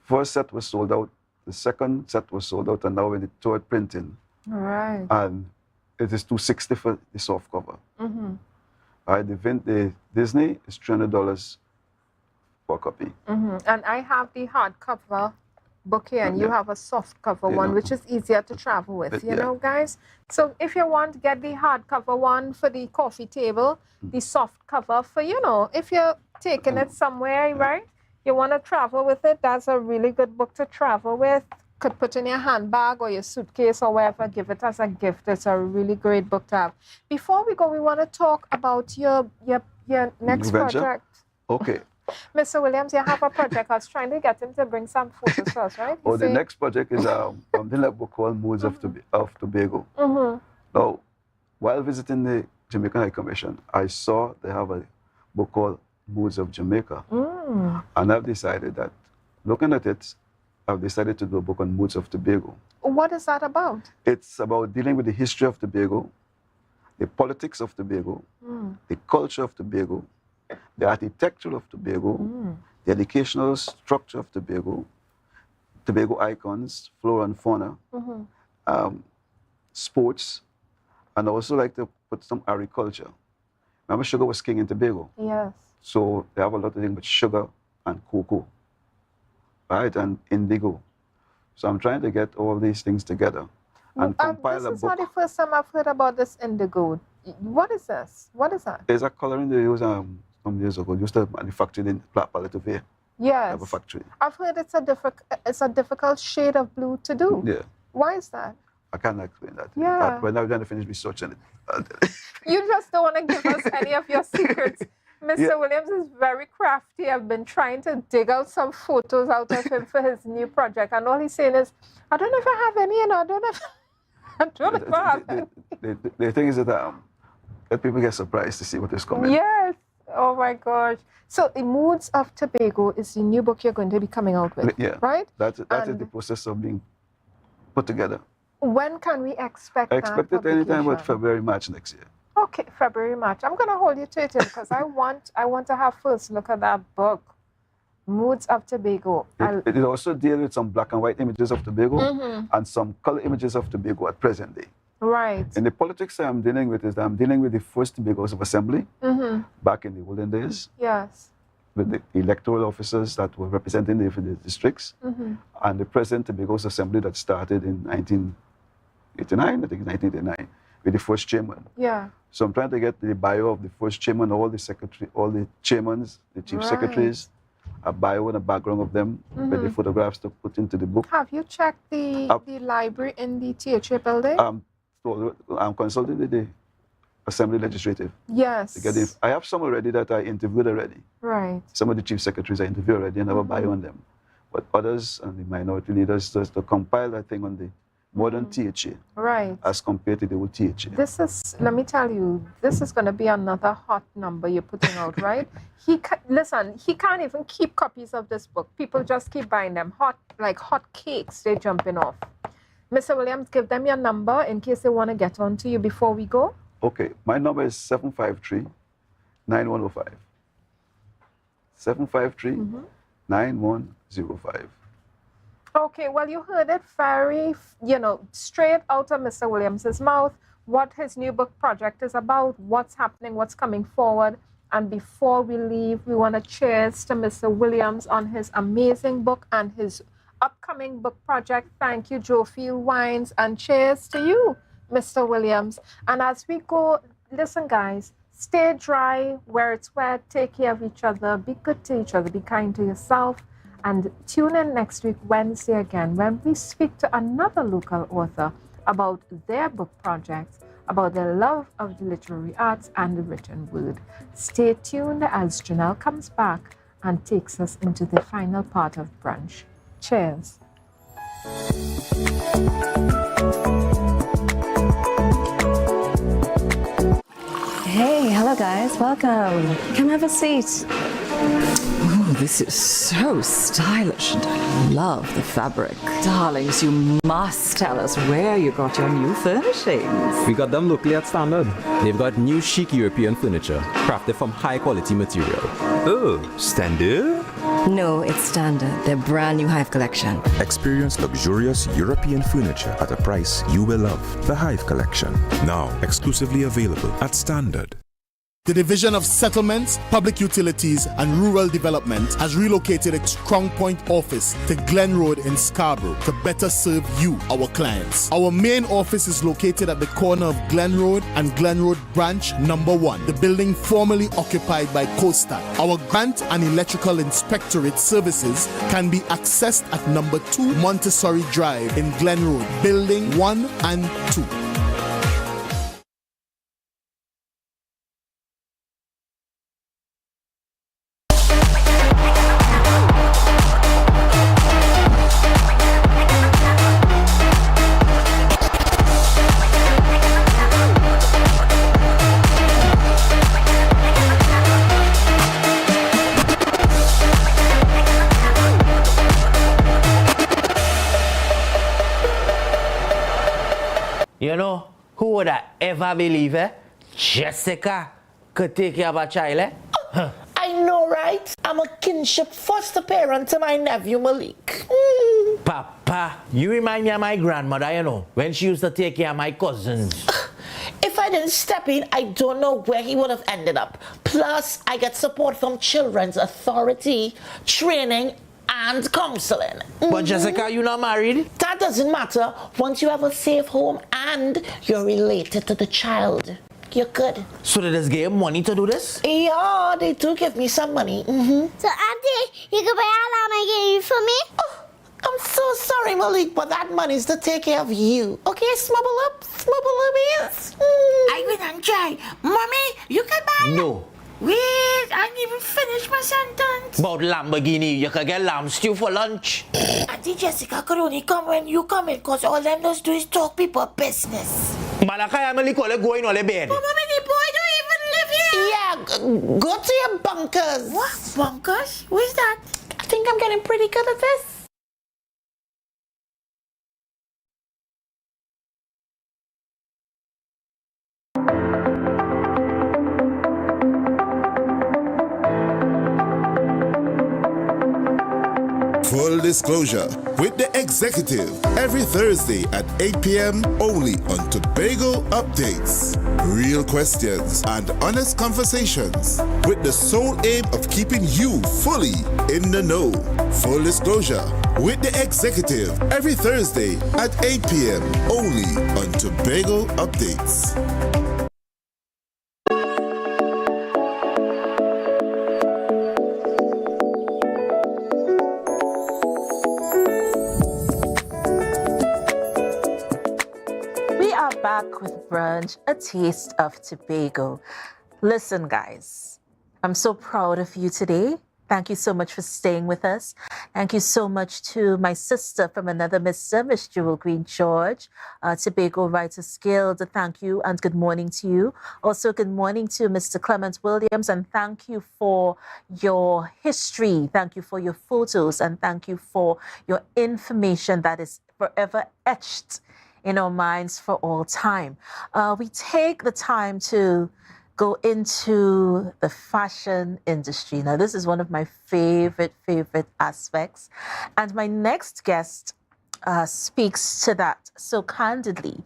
first set was sold out, the second set was sold out, and now in the third printing. Right. And it is $260 for the soft cover. The Disney is $300 per copy. And I have the hardcover book here, and you have a soft cover one, which is easier to travel with, you know, guys? So if you want, get the hardcover one for the coffee table, the soft cover for, you know, if you're taking it somewhere, right? You want to travel with it, that's a really good book to travel with. Could put in your handbag or your suitcase or wherever, give it as a gift. It's a really great book to have. Before we go, we want to talk about your next project. Okay. Mr. Williams, you have a project. I was trying to get him to bring some photos for us, right? The next project is I'm doing a book called Moods of Tobago. Now, while visiting the Jamaican High Commission, I saw they have a book called Moods of Jamaica. And I've decided that, looking at it, I've decided to do a book on Moods of Tobago. What is that about? It's about dealing with the history of Tobago, the politics of Tobago, the culture of Tobago, the architecture of Tobago, the educational structure of Tobago, Tobago icons, flora and fauna, sports, and I also like to put some agriculture. Remember, sugar was king in Tobago? Yes. So they have a lot of things with sugar and cocoa, right, and indigo. So I'm trying to get all these things together and compile a book. This is not the first time I've heard about this indigo. What is this? What is that? It's a coloring they used some years ago. Used to manufacture in Black Palette of here. Yes. Have a factory. I've heard it's a difficult shade of blue to do. Yeah. Why is that? I can't explain that. Yeah. But when I'm going to finish researching it. You just don't want to give us any of your secrets. Mr. Williams is very crafty. I've been trying to dig out some photos out of him for his new project. And all he's saying is, I don't know if I have any, and I don't know if I have any. The thing is that people get surprised to see what is coming. Yes. Oh, my gosh. So, The Moods of Tobago is the new book you're going to be coming out with, right? That is the process of being put together. When can we expect I expect it anytime but February, March next year. Okay, February, March. I'm going to hold you to it because I want to have first look at that book, Moods of Tobago. It also deals with some black and white images of Tobago and some color images of Tobago at present day. Right. And the politics I'm dealing with is that I'm dealing with the first Tobago's of Assembly back in the olden days. Yes. With the electoral officers that were representing the districts and the present Tobago's Assembly that started in 1989, I think 1989, with the first chairman. Yeah. So I'm trying to get the bio of the first chairman, all the chairmen, the chief secretaries, a bio and a background of them, with the photographs to put into the book. Have you checked the library in the THA building? I'm consulting with the Assembly Legislative. Yes. To get I have some already that I interviewed already. Right. Some of the chief secretaries I interviewed already and have a bio on them. But others and the minority leaders just to compile that thing on the modern THA. Right. As compared to the old THA. This is, let me tell you, this is going to be another hot number you're putting out, right? Listen, he can't even keep copies of this book. People just keep buying them. Like hot cakes, they're jumping off. Mr. Williams, give them your number in case they want to get on to you before we go. Okay, my number is 753-9105. 753-9105. Okay, well, you heard it very, straight out of Mr. Williams's mouth, what his new book project is about, what's happening, what's coming forward. And before we leave, we want to cheers to Mr. Williams on his amazing book and his upcoming book project. Thank you, Joefield Wines, and cheers to you, Mr. Williams. And as we go, listen, guys, stay dry where it's wet, take care of each other, be good to each other, be kind to yourself. And tune in next week, Wednesday again, when we speak to another local author about their book projects, about their love of the literary arts and the written word. Stay tuned as Janelle comes back and takes us into the final part of Brunch. Cheers. Hey, hello guys, welcome. Come have a seat. Ooh, this is so stylish and I love the fabric. Darlings, you must tell us where you got your new furnishings. We got them locally at Standard. They've got new chic European furniture, crafted from high quality material. Oh, Standard? No, it's Standard, their brand new Hive collection. Experience luxurious European furniture at a price you will love. The Hive Collection. Now exclusively available at Standard. The Division of Settlements, Public Utilities and Rural Development has relocated its Crown Point office to Glen Road in Scarborough to better serve you, our clients. Our main office is located at the corner of Glen Road and Glen Road Branch number 1, the building formerly occupied by Coastal. Our grant and electrical inspectorate services can be accessed at number 2 Montessori Drive in Glen Road, building 1 and 2. You know, who would have ever believe Jessica could take care of a child? I know, right? I'm a kinship foster parent to my nephew Malik. Papa, you remind me of my grandmother, you know, when she used to take care of my cousins. If I didn't step in, I don't know where he would have ended up. Plus, I get support from Children's Authority, training, and counseling. But Jessica, you not married? That doesn't matter. Once you have a safe home and you're related to the child, you're good. So they just gave money to do this? Yeah, they do give me some money. So, Auntie, you can buy a Lamborghini for me? Oh, I'm so sorry, Malik, but that money's to take care of you. Okay, smubble up is. I will not try. Mommy, you can buy. No. Wait, I didn't even finish my sentence. About Lamborghini, you could get lamb stew for lunch. Auntie Jessica could only come when you come in, because all them does do is talk people business. Malachi, I'm only going on the bed. But mommy, the boy don't even live here. Yeah, go to your bunkers. What? Bunkers? Where's that? I think I'm getting pretty good at this. Full disclosure with the executive every Thursday at 8 p.m. only on Tobago Updates. Real questions and honest conversations with the sole aim of keeping you fully in the know. Full disclosure with the executive every Thursday at 8 p.m. only on Tobago Updates. Back with Brunch, a taste of Tobago. Listen, guys, I'm so proud of you today. Thank you so much for staying with us. Thank you so much to my sister from another Miss Jewel Green George, Tobago Writers Guild. Thank you and good morning to you. Also, good morning to Mr. Clement Williams, and thank you for your history. Thank you for your photos, and thank you for your information that is forever etched in our minds for all time. We take the time to go into the fashion industry. Now, this is one of my favorite aspects. And my next guest speaks to that so candidly.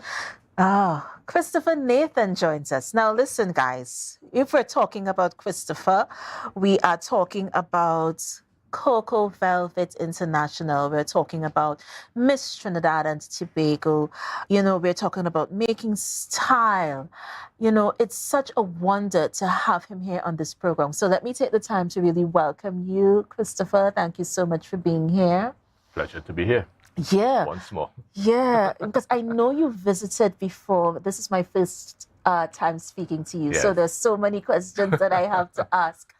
Christopher Nathan joins us. Now, listen, guys, if we're talking about Christopher, we are talking about Coco Velvet International. We're talking about Miss Trinidad and Tobago. You know, we're talking about making style. You know, it's such a wonder to have him here on this program. So let me take the time to really welcome you, Christopher. Thank you so much for being here. Pleasure to be here. Yeah. Once more. Yeah, because I know you visited before. This is my first time speaking to you. Yes. So there's so many questions that I have to ask.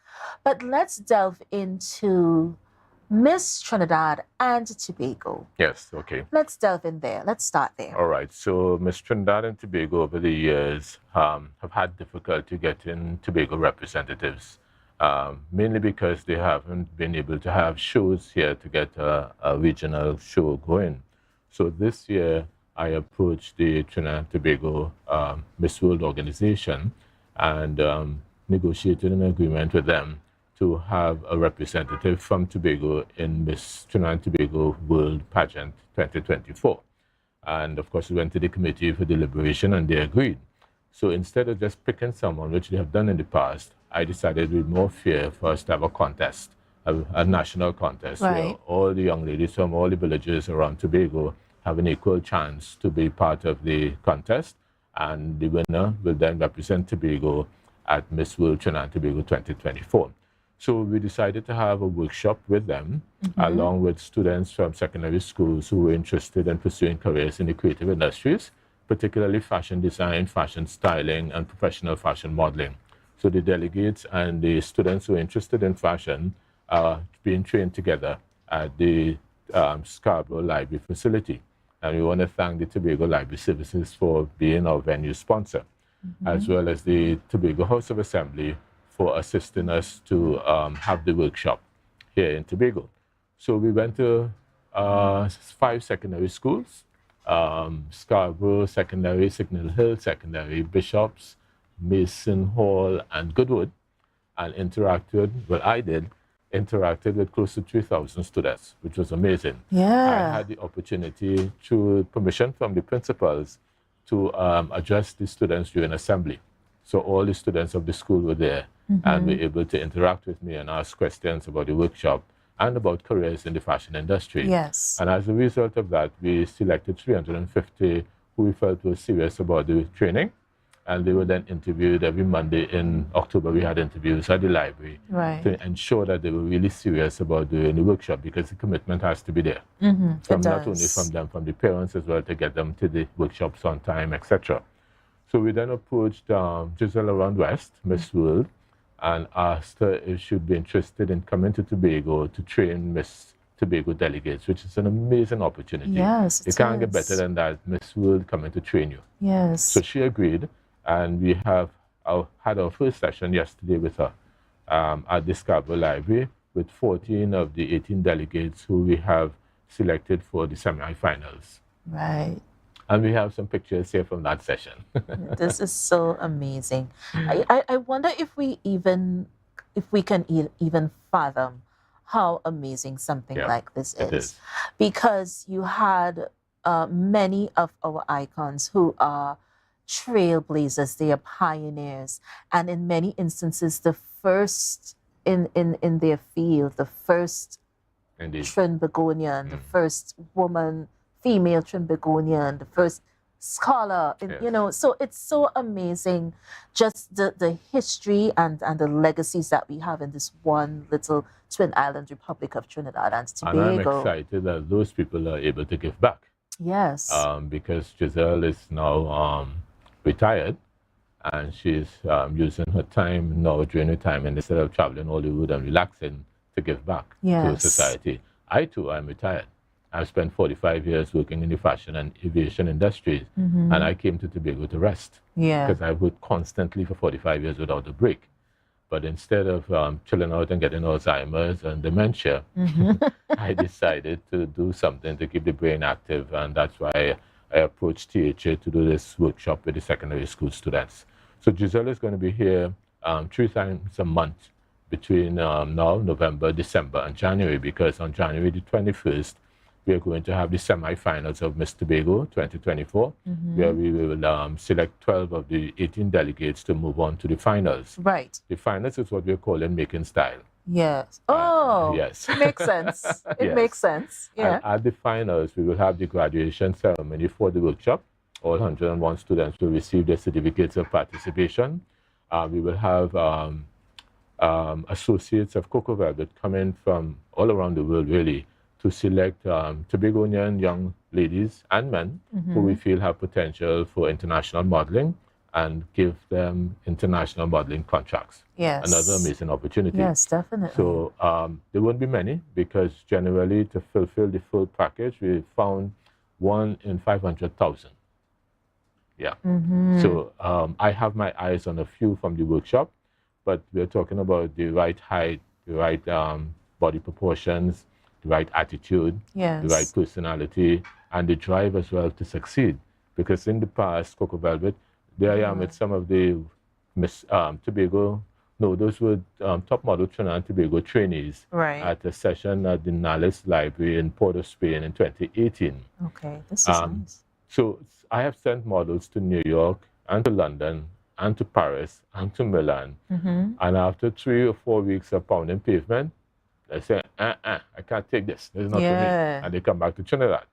But let's delve into Miss Trinidad and Tobago. Yes, okay. Let's delve in there. Let's start there. All right. So Miss Trinidad and Tobago over the years have had difficulty getting Tobago representatives mainly because they haven't been able to have shows here to get a regional show going. So this year, I approached the Trinidad and Tobago Miss World organization and negotiated an agreement with them to have a representative from Tobago in Miss Trinidad and Tobago World Pageant 2024. And of course, we went to the committee for deliberation and they agreed. So instead of just picking someone, which they have done in the past, I decided with more fair for us to have a contest, a national contest, where all the young ladies from all the villages around Tobago have an equal chance to be part of the contest. And the winner will then represent Tobago at Miss World Trinidad and Tobago 2024. So we decided to have a workshop with them, along with students from secondary schools who were interested in pursuing careers in the creative industries, particularly fashion design, fashion styling, and professional fashion modeling. So the delegates and the students who are interested in fashion are being trained together at the Scarborough Library facility. And we want to thank the Tobago Library Services for being our venue sponsor, as well as the Tobago House of Assembly for assisting us to have the workshop here in Tobago. So we went to 5 secondary schools, Scarborough Secondary, Signal Hill Secondary, Bishops, Mason Hall, and Goodwood, and interacted with close to 3,000 students, which was amazing. Yeah. I had the opportunity, through permission from the principals, to address the students during assembly. So all the students of the school were there and were able to interact with me and ask questions about the workshop and about careers in the fashion industry. Yes. And as a result of that, we selected 350 who we felt were serious about the training. And they were then interviewed every Monday in October. We had interviews at the library to ensure that they were really serious about doing the workshop, because the commitment has to be there. From not only from them, from the parents as well, to get them to the workshops on time, etc. So we then approached Giselle around West, Miss World, and asked her if she'd be interested in coming to Tobago to train Miss Tobago delegates, which is an amazing opportunity. Yes, you can't get better than that, Miss World coming to train you. Yes. So she agreed, and we have had our first session yesterday with her at the Scarborough Library with 14 of the 18 delegates who we have selected for the semi-finals. Right. And we have some pictures here from that session. This is so amazing. I wonder if we can even fathom how amazing something like this is. Because you had many of our icons who are trailblazers, they are pioneers, and in many instances the first in their field, the first Trinbagonian, the first female Trinbagonian, the first scholar, so it's so amazing, just the history and the legacies that we have in this one little twin island republic of Trinidad and Tobago. And I'm excited that those people are able to give back. Yes. Because Giselle is now retired, and she's using her time now during retirement, instead of traveling all the road and relaxing, to give back to society. I too am retired. I've spent 45 years working in the fashion and aviation industries, and I came to Tobago to rest. Because I worked constantly for 45 years without a break. But instead of chilling out and getting Alzheimer's and dementia, I decided to do something to keep the brain active, and that's why I approached THA to do this workshop with the secondary school students. So Giselle is going to be here 3 times a month between now, November, December, and January, because on January the 21st, we are going to have the semi-finals of Miss Tobago 2024, where we will select 12 of the 18 delegates to move on to the finals. Right. The finals is what we're calling Making Style. Yes. Oh, yes. It makes sense. It makes sense. Yeah. And at the finals, we will have the graduation ceremony for the workshop. All 101 students will receive their certificates of participation. We will have associates of Cocoa Velvet coming from all around the world, really, to select Tobagonian young ladies and men who we feel have potential for international modeling, and give them international modeling contracts. Yes. Another amazing opportunity. Yes, definitely. So there won't be many, because generally to fulfill the full package, we found 1 in 500,000. Yeah. So I have my eyes on a few from the workshop, but we're talking about the right height, the right body proportions, the right attitude, Yes. the right personality, and the drive as well to succeed. Because in the past, Coco Velvet, there I am with some of the Miss Tobago, no, those were top model Trinidad and Tobago trainees at a session at the Nales Library in Port of Spain in 2018. Okay, this is nice. So I have sent models to New York and to London and to Paris and to Milan. Mm-hmm. And after 3 or 4 weeks of pounding pavement, they say, I can't take this. This is not for me. And they come back to Trinidad.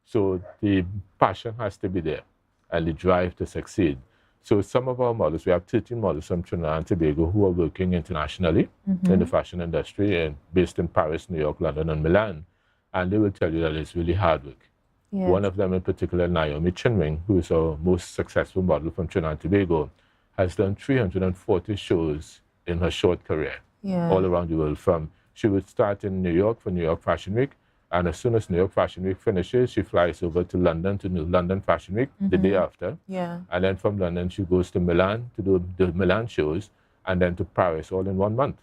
So the passion has to be there and the drive to succeed. So some of our models, we have 13 models from Trinidad and Tobago who are working internationally in the fashion industry and based in Paris, New York, London, and Milan. And they will tell you that it's really hard work. Yes. One of them in particular, Naomi Chinwing, who is our most successful model from Trinidad and Tobago, has done 340 shows in her short career all around the world. She would start in New York for New York Fashion Week, and as soon as New York Fashion Week finishes, she flies over to London to London Fashion Week the day after. Yeah. And then from London, she goes to Milan to do the Milan shows, and then to Paris all in 1 month.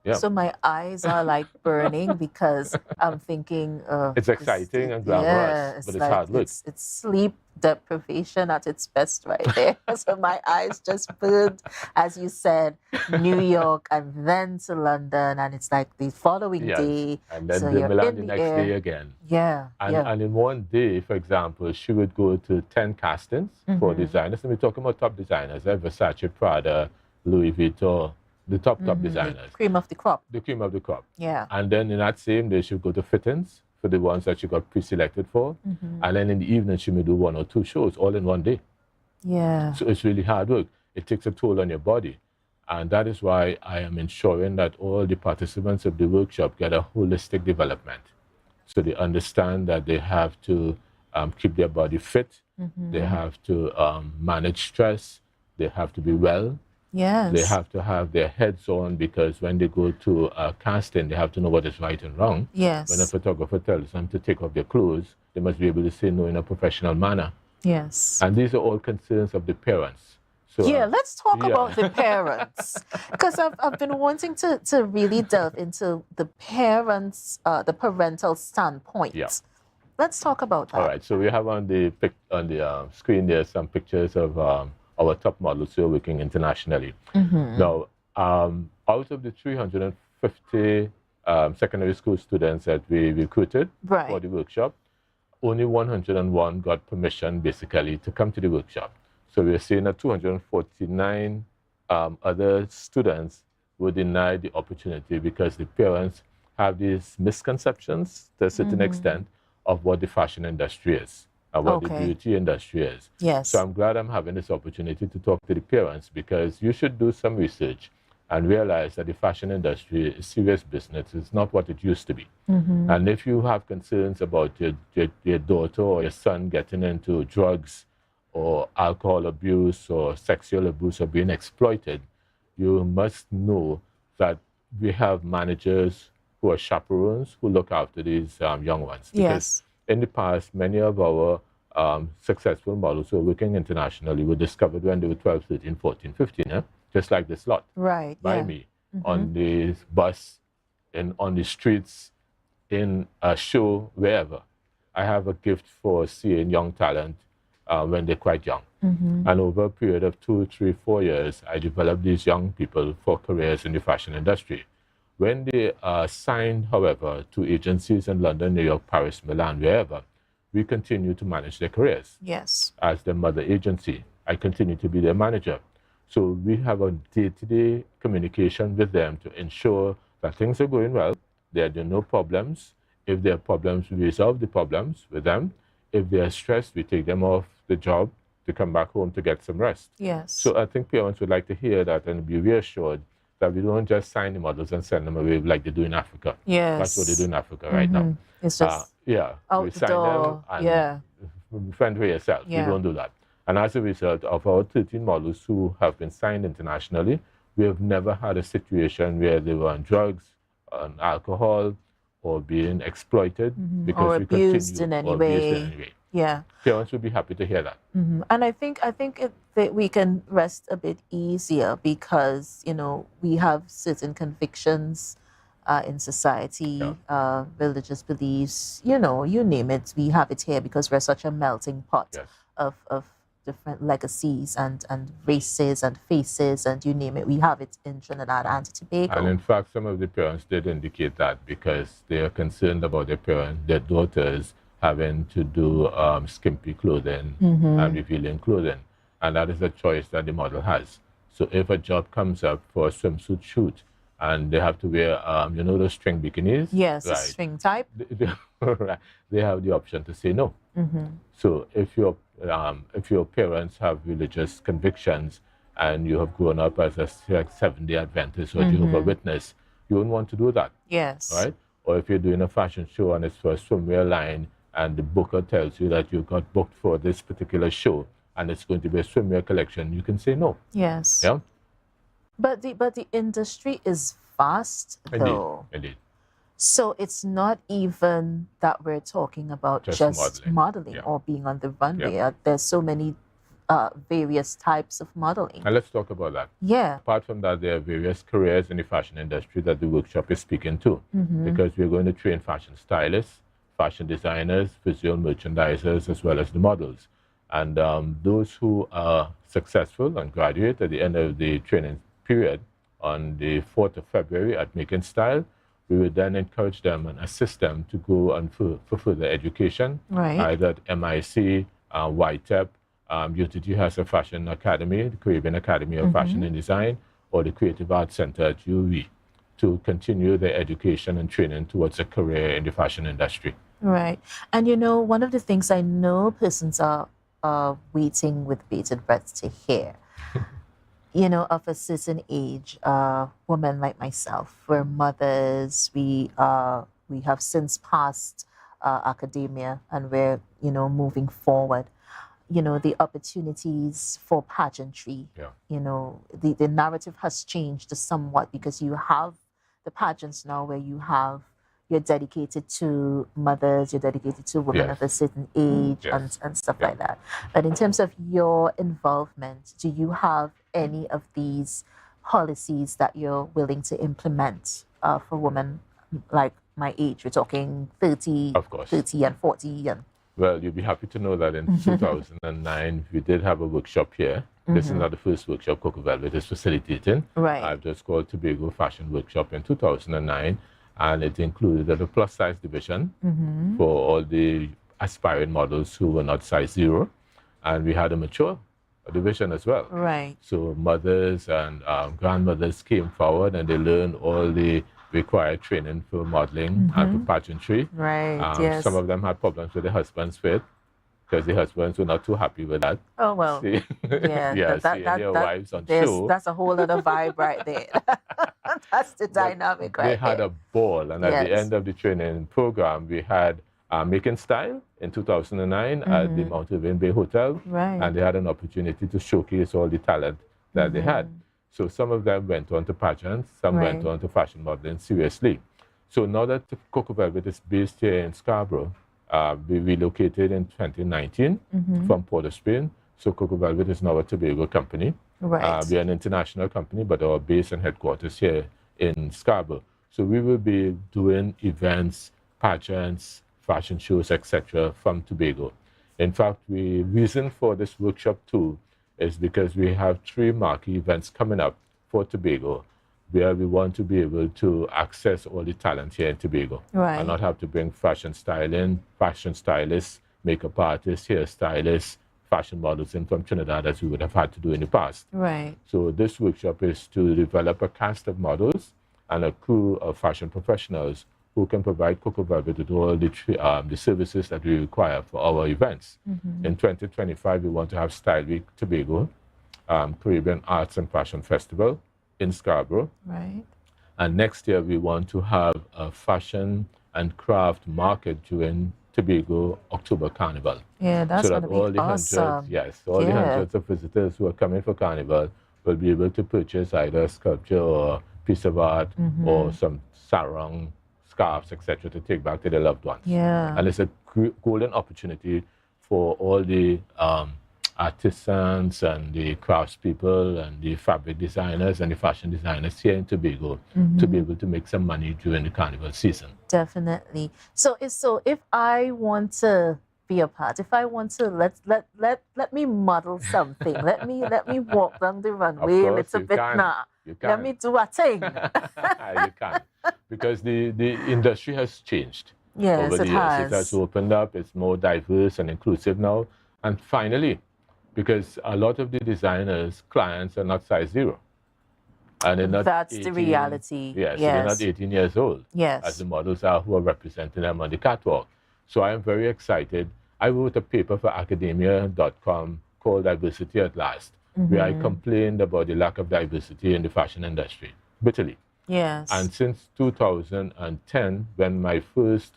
Yeah. So my eyes are like burning because I'm thinking it's exciting and glamorous, but it's like, hard work. It's sleep deprivation at its best right there. So my eyes just burned, as you said, New York and then to London, and it's like the following day. And then so the you're Milan in the the next air. day again. Yeah. And in one day, for example, she would go to 10 castings for designers. And we're talking about top designers, Versace, Prada, Louis Vuitton, the top designers. The cream of the crop. The cream of the crop. Yeah. And then in that same day, she would go to fittings for the ones that she got pre-selected for. And then in the evening, she may do 1 or 2 shows all in one day. Yeah. So it's really hard work. It takes a toll on your body. And that is why I am ensuring that all the participants of the workshop get a holistic development. So they understand that they have to keep their body fit. They have to manage stress. They have to be well. Yes. They have to have their heads on, because when they go to a casting, they have to know what is right and wrong. Yes. When a photographer tells them to take off their clothes, they must be able to say no in a professional manner. Yes. And these are all concerns of the parents. So, let's talk about the parents, because I've been wanting to really delve into the parents, the parental standpoint. Yeah. Let's talk about that. All right. So we have on the screen there some pictures of our top models who are working internationally. Now, out of the 350 secondary school students that we recruited for the workshop, only 101 got permission, basically, to come to the workshop. So we're seeing that 249 other students were denied the opportunity because the parents have these misconceptions to a certain extent of what the fashion industry is and what the beauty industry is. Yes. So I'm glad I'm having this opportunity to talk to the parents, because you should do some research and realize that the fashion industry is serious business. It's not what it used to be. And if you have concerns about your daughter or your son getting into drugs or alcohol abuse or sexual abuse or being exploited, you must know that we have managers who are chaperones who look after these young ones. Because in the past, many of our successful models who are working internationally were discovered when they were 12, 13, 14, 15, just like this lot. By me, on the bus, on the streets, in a show, wherever. I have a gift for seeing young talent when they're quite young. And over a period of 2, 3, 4 years, I developed these young people for careers in the fashion industry. When they are signed, however, to agencies in London, New York, Paris, Milan, wherever, we continue to manage their careers. Yes. As their mother agency, I continue to be their manager. So we have a day-to-day communication with them to ensure that things are going well, there are no problems. If there are problems, we resolve the problems with them. If they are stressed, we take them off the job to come back home to get some rest. Yes. So I think parents would like to hear that and be reassured that we don't just sign the models and send them away like they do in Africa. Yes. That's what they do in Africa right now. It's just out we the sign door. them and fend for yourself. We don't do that. And as a result of our 13 models who have been signed internationally, we have never had a situation where they were on drugs, on alcohol, or being exploited because or we abused continue, in any or way. abused in any way. Yeah. Parents would be happy to hear that. And I think that we can rest a bit easier because, you know, we have certain convictions in society, religious beliefs, you know, you name it, we have it here because we're such a melting pot of different legacies and races and faces and you name it, we have it in Trinidad and Tobago. And in fact, some of the parents did indicate that because they are concerned about their daughters having to do skimpy clothing and revealing clothing. And that is a choice that the model has. So if a job comes up for a swimsuit shoot and they have to wear, you know, those string bikinis? Yes, right. String type. They have the option to say no. So if your parents have religious convictions and you have grown up as a Seventh-day Adventist or Jehovah's Witness, you won't want to do that. Yes. Right? Or if you're doing a fashion show and it's for a swimwear line and the booker tells you that you got booked for this particular show and it's going to be a swimwear collection, you can say no. Yes. Yeah. But the industry is vast, though. Indeed. So it's not even that we're talking about just modeling or being on the runway. There's so many various types of modeling. And let's talk about that. Yeah. Apart from that, there are various careers in the fashion industry that the workshop is speaking to, because we're going to train fashion stylists, fashion designers, visual merchandisers, as well as the models. And those who are successful and graduate at the end of the training period on the 4th of February at Making Style, we would then encourage them and assist them to go on for further education, either at MIC, YTEP, UTT has a fashion academy, the Caribbean Academy of Fashion and Design, or the Creative Arts Center at UWI, to continue their education and training towards a career in the fashion industry. Right. And you know, one of the things I know persons are waiting with bated breath to hear, you know, of a certain age, women like myself, we're mothers, we have since passed academia and we're, you know, moving forward. You know, the opportunities for pageantry, you know, the narrative has changed somewhat because you have the pageants now where you're dedicated to mothers, you're dedicated to women of a certain age and stuff like that. But in terms of your involvement, do you have any of these policies that you're willing to implement for women like my age? We're talking 30, of course. 30 and 40 and... Well, you'll be happy to know that in 2009, we did have a workshop here. This is not the first workshop Coco Velvet is facilitating. Right. I've just called Tobago Fashion Workshop in 2009, and it included a plus-size division for all the aspiring models who were not size 0. And we had a mature division as well. Right. So mothers and grandmothers came forward and they learned all the required training for modeling and for pageantry. Right, yes. Some of them had problems with their husband's fit because the husbands were not too happy with that. Oh, well. See? Seeing their wives on show. That's a whole other vibe right there. That's the dynamic right there. They had a ball, and at the end of the training program, we had Making Style in 2009 at the Mount Irving Bay Hotel. Right. And they had an opportunity to showcase all the talent that they had. So some of them went on to pageants, some went on to fashion modeling seriously. So now that Coco Velvet is based here in Scarborough, we relocated in 2019 from Port of Spain. So Coco Velvet is now a Tobago company. Right. We are an international company, but our base and headquarters here in Scarborough. So we will be doing events, pageants, fashion shows, etc. from Tobago. In fact, the reason for this workshop too is because we have 3 marquee events coming up for Tobago where we want to be able to access all the talent here in Tobago. And not have to bring fashion styling, fashion stylists, makeup artists, hairstylists, fashion models in from Trinidad as we would have had to do in the past. Right. So this workshop is to develop a cast of models and a crew of fashion professionals who can provide Coco Velvet with all the services that we require for our events. In 2025, we want to have Style Week Tobago, Caribbean Arts and Fashion Festival in Scarborough. Right. And next year, we want to have a fashion and craft market during Tobago October Carnival. Yeah, that's so going that to be all the awesome. all the hundreds of visitors who are coming for Carnival will be able to purchase either a sculpture or piece of art or some sarong, scarves, etc., to take back to their loved ones. Yeah. And it's a golden opportunity for all the artisans and the craftspeople and the fabric designers and the fashion designers here in Tobago to be able to make some money during the carnival season. Definitely. So if I want to be a part, if I want to let me model something, let me walk down the runway a little bit now. Let me do a thing. You can, because the industry has changed. Yes, over the years. has. It has opened up. It's more diverse and inclusive now. And finally, because a lot of the designers' clients are not size 0. And they're not That's 18, the reality. Yeah, so they're not 18 years old. Yes. As the models are who are representing them on the catwalk. So I am very excited. I wrote a paper for academia.com called Diversity at Last, where I complained about the lack of diversity in the fashion industry, bitterly. Yes. And since 2010, when my first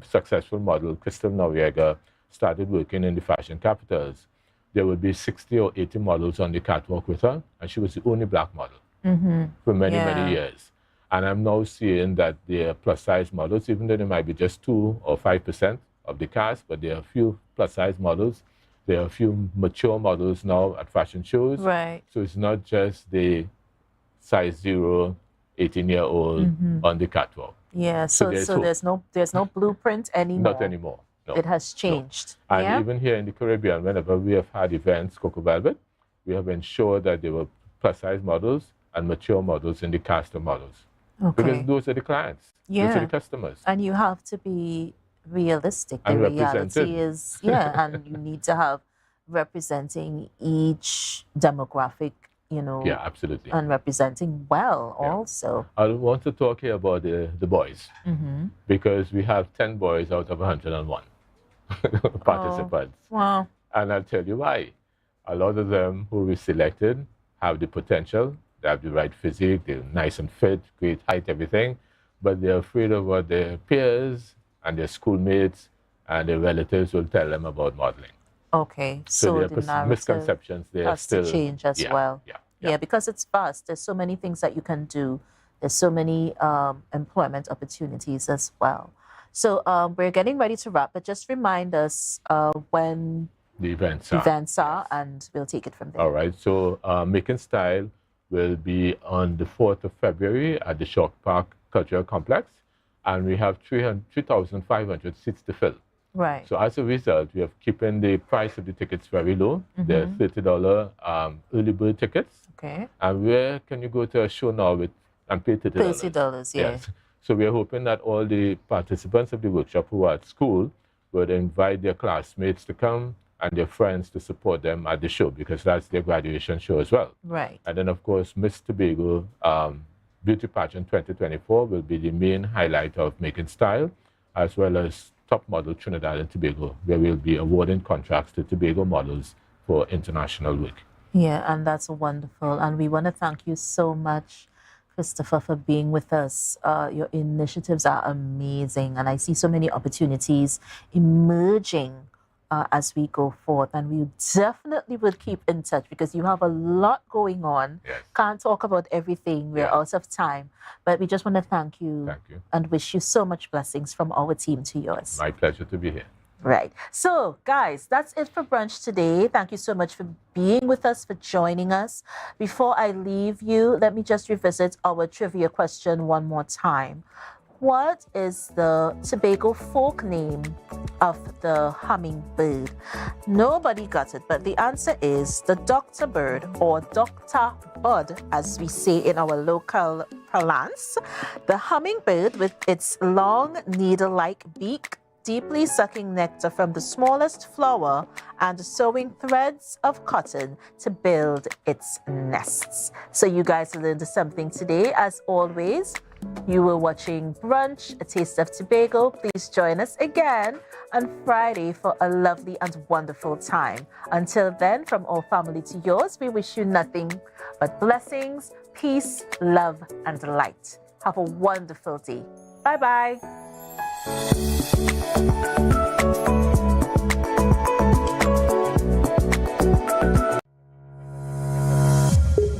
successful model, Crystal Noriega, started working in the fashion capitals, there would be 60 or 80 models on the catwalk with her, and she was the only black model for many, many years. And I'm now seeing that there are plus-size models, even though they might be just 2 or 5% of the cast, but there are a few plus-size models. There are a few mature models now at fashion shows. Right. So it's not just the size 0, 18-year-old on the catwalk. Yeah, so there's no blueprint anymore. Not anymore. No. It has changed. No. And even here in the Caribbean, whenever we have had events, Coco Velvet, we have ensured that there were plus-size models and mature models in the cast of models. Okay. Because those are the clients. Yeah. Those are the customers. And you have to be realistic. And the reality represented. is, and you need to have representing each demographic, Yeah, absolutely. and representing well also. I want to talk here about the boys, because we have 10 boys out of 101 participants. Wow. And I'll tell you why. A lot of them who we selected have the potential, they have the right physique, they're nice and fit, great height, everything, but they're afraid of what their peers and their schoolmates and their relatives will tell them about modeling. Okay, So so there the are misconceptions. They are has still to change as well. Yeah, because it's fast. There's so many things that you can do. There's so many employment opportunities as well. So we're getting ready to wrap, but just remind us when the events are, and we'll take it from there. All right. So Making Style will be on the 4th of February at the Shock Park Cultural Complex, and we have 3,500 seats to fill. Right. So as a result, we have keeping the price of the tickets very low. They're $30 early bird tickets. Okay. And where can you go to a show now and pay $30? $30, yeah. Yes. So we are hoping that all the participants of the workshop who are at school would invite their classmates to come and their friends to support them at the show, because that's their graduation show as well. Right. And then, of course, Miss Tobago Beauty Pageant 2024 will be the main highlight of Making Style, as well as Top Model Trinidad and Tobago, where we'll be awarding contracts to Tobago models for international work. Yeah, and that's wonderful. And we want to thank you so much, Christopher, for being with us. Your initiatives are amazing, and I see so many opportunities emerging as we go forth. And we definitely will keep in touch, because you have a lot going on. Yes. Can't talk about everything. We're out of time. But we just want to thank you, and wish you so much blessings from our team to yours. My pleasure to be here. Right. So, guys, that's it for brunch today. Thank you so much for being with us, for joining us. Before I leave you, let me just revisit our trivia question one more time. What is the Tobago folk name of the hummingbird? Nobody got it, but the answer is the doctor bird, or Dr. Bud, as we say in our local parlance. The hummingbird, with its long needle-like beak, deeply sucking nectar from the smallest flower and sewing threads of cotton to build its nests. So you guys learned something today. As always, you were watching Brunch, A Taste of Tobago. Please join us again on Friday for a lovely and wonderful time. Until then, from our family to yours, we wish you nothing but blessings, peace, love, and light. Have a wonderful day. Bye-bye.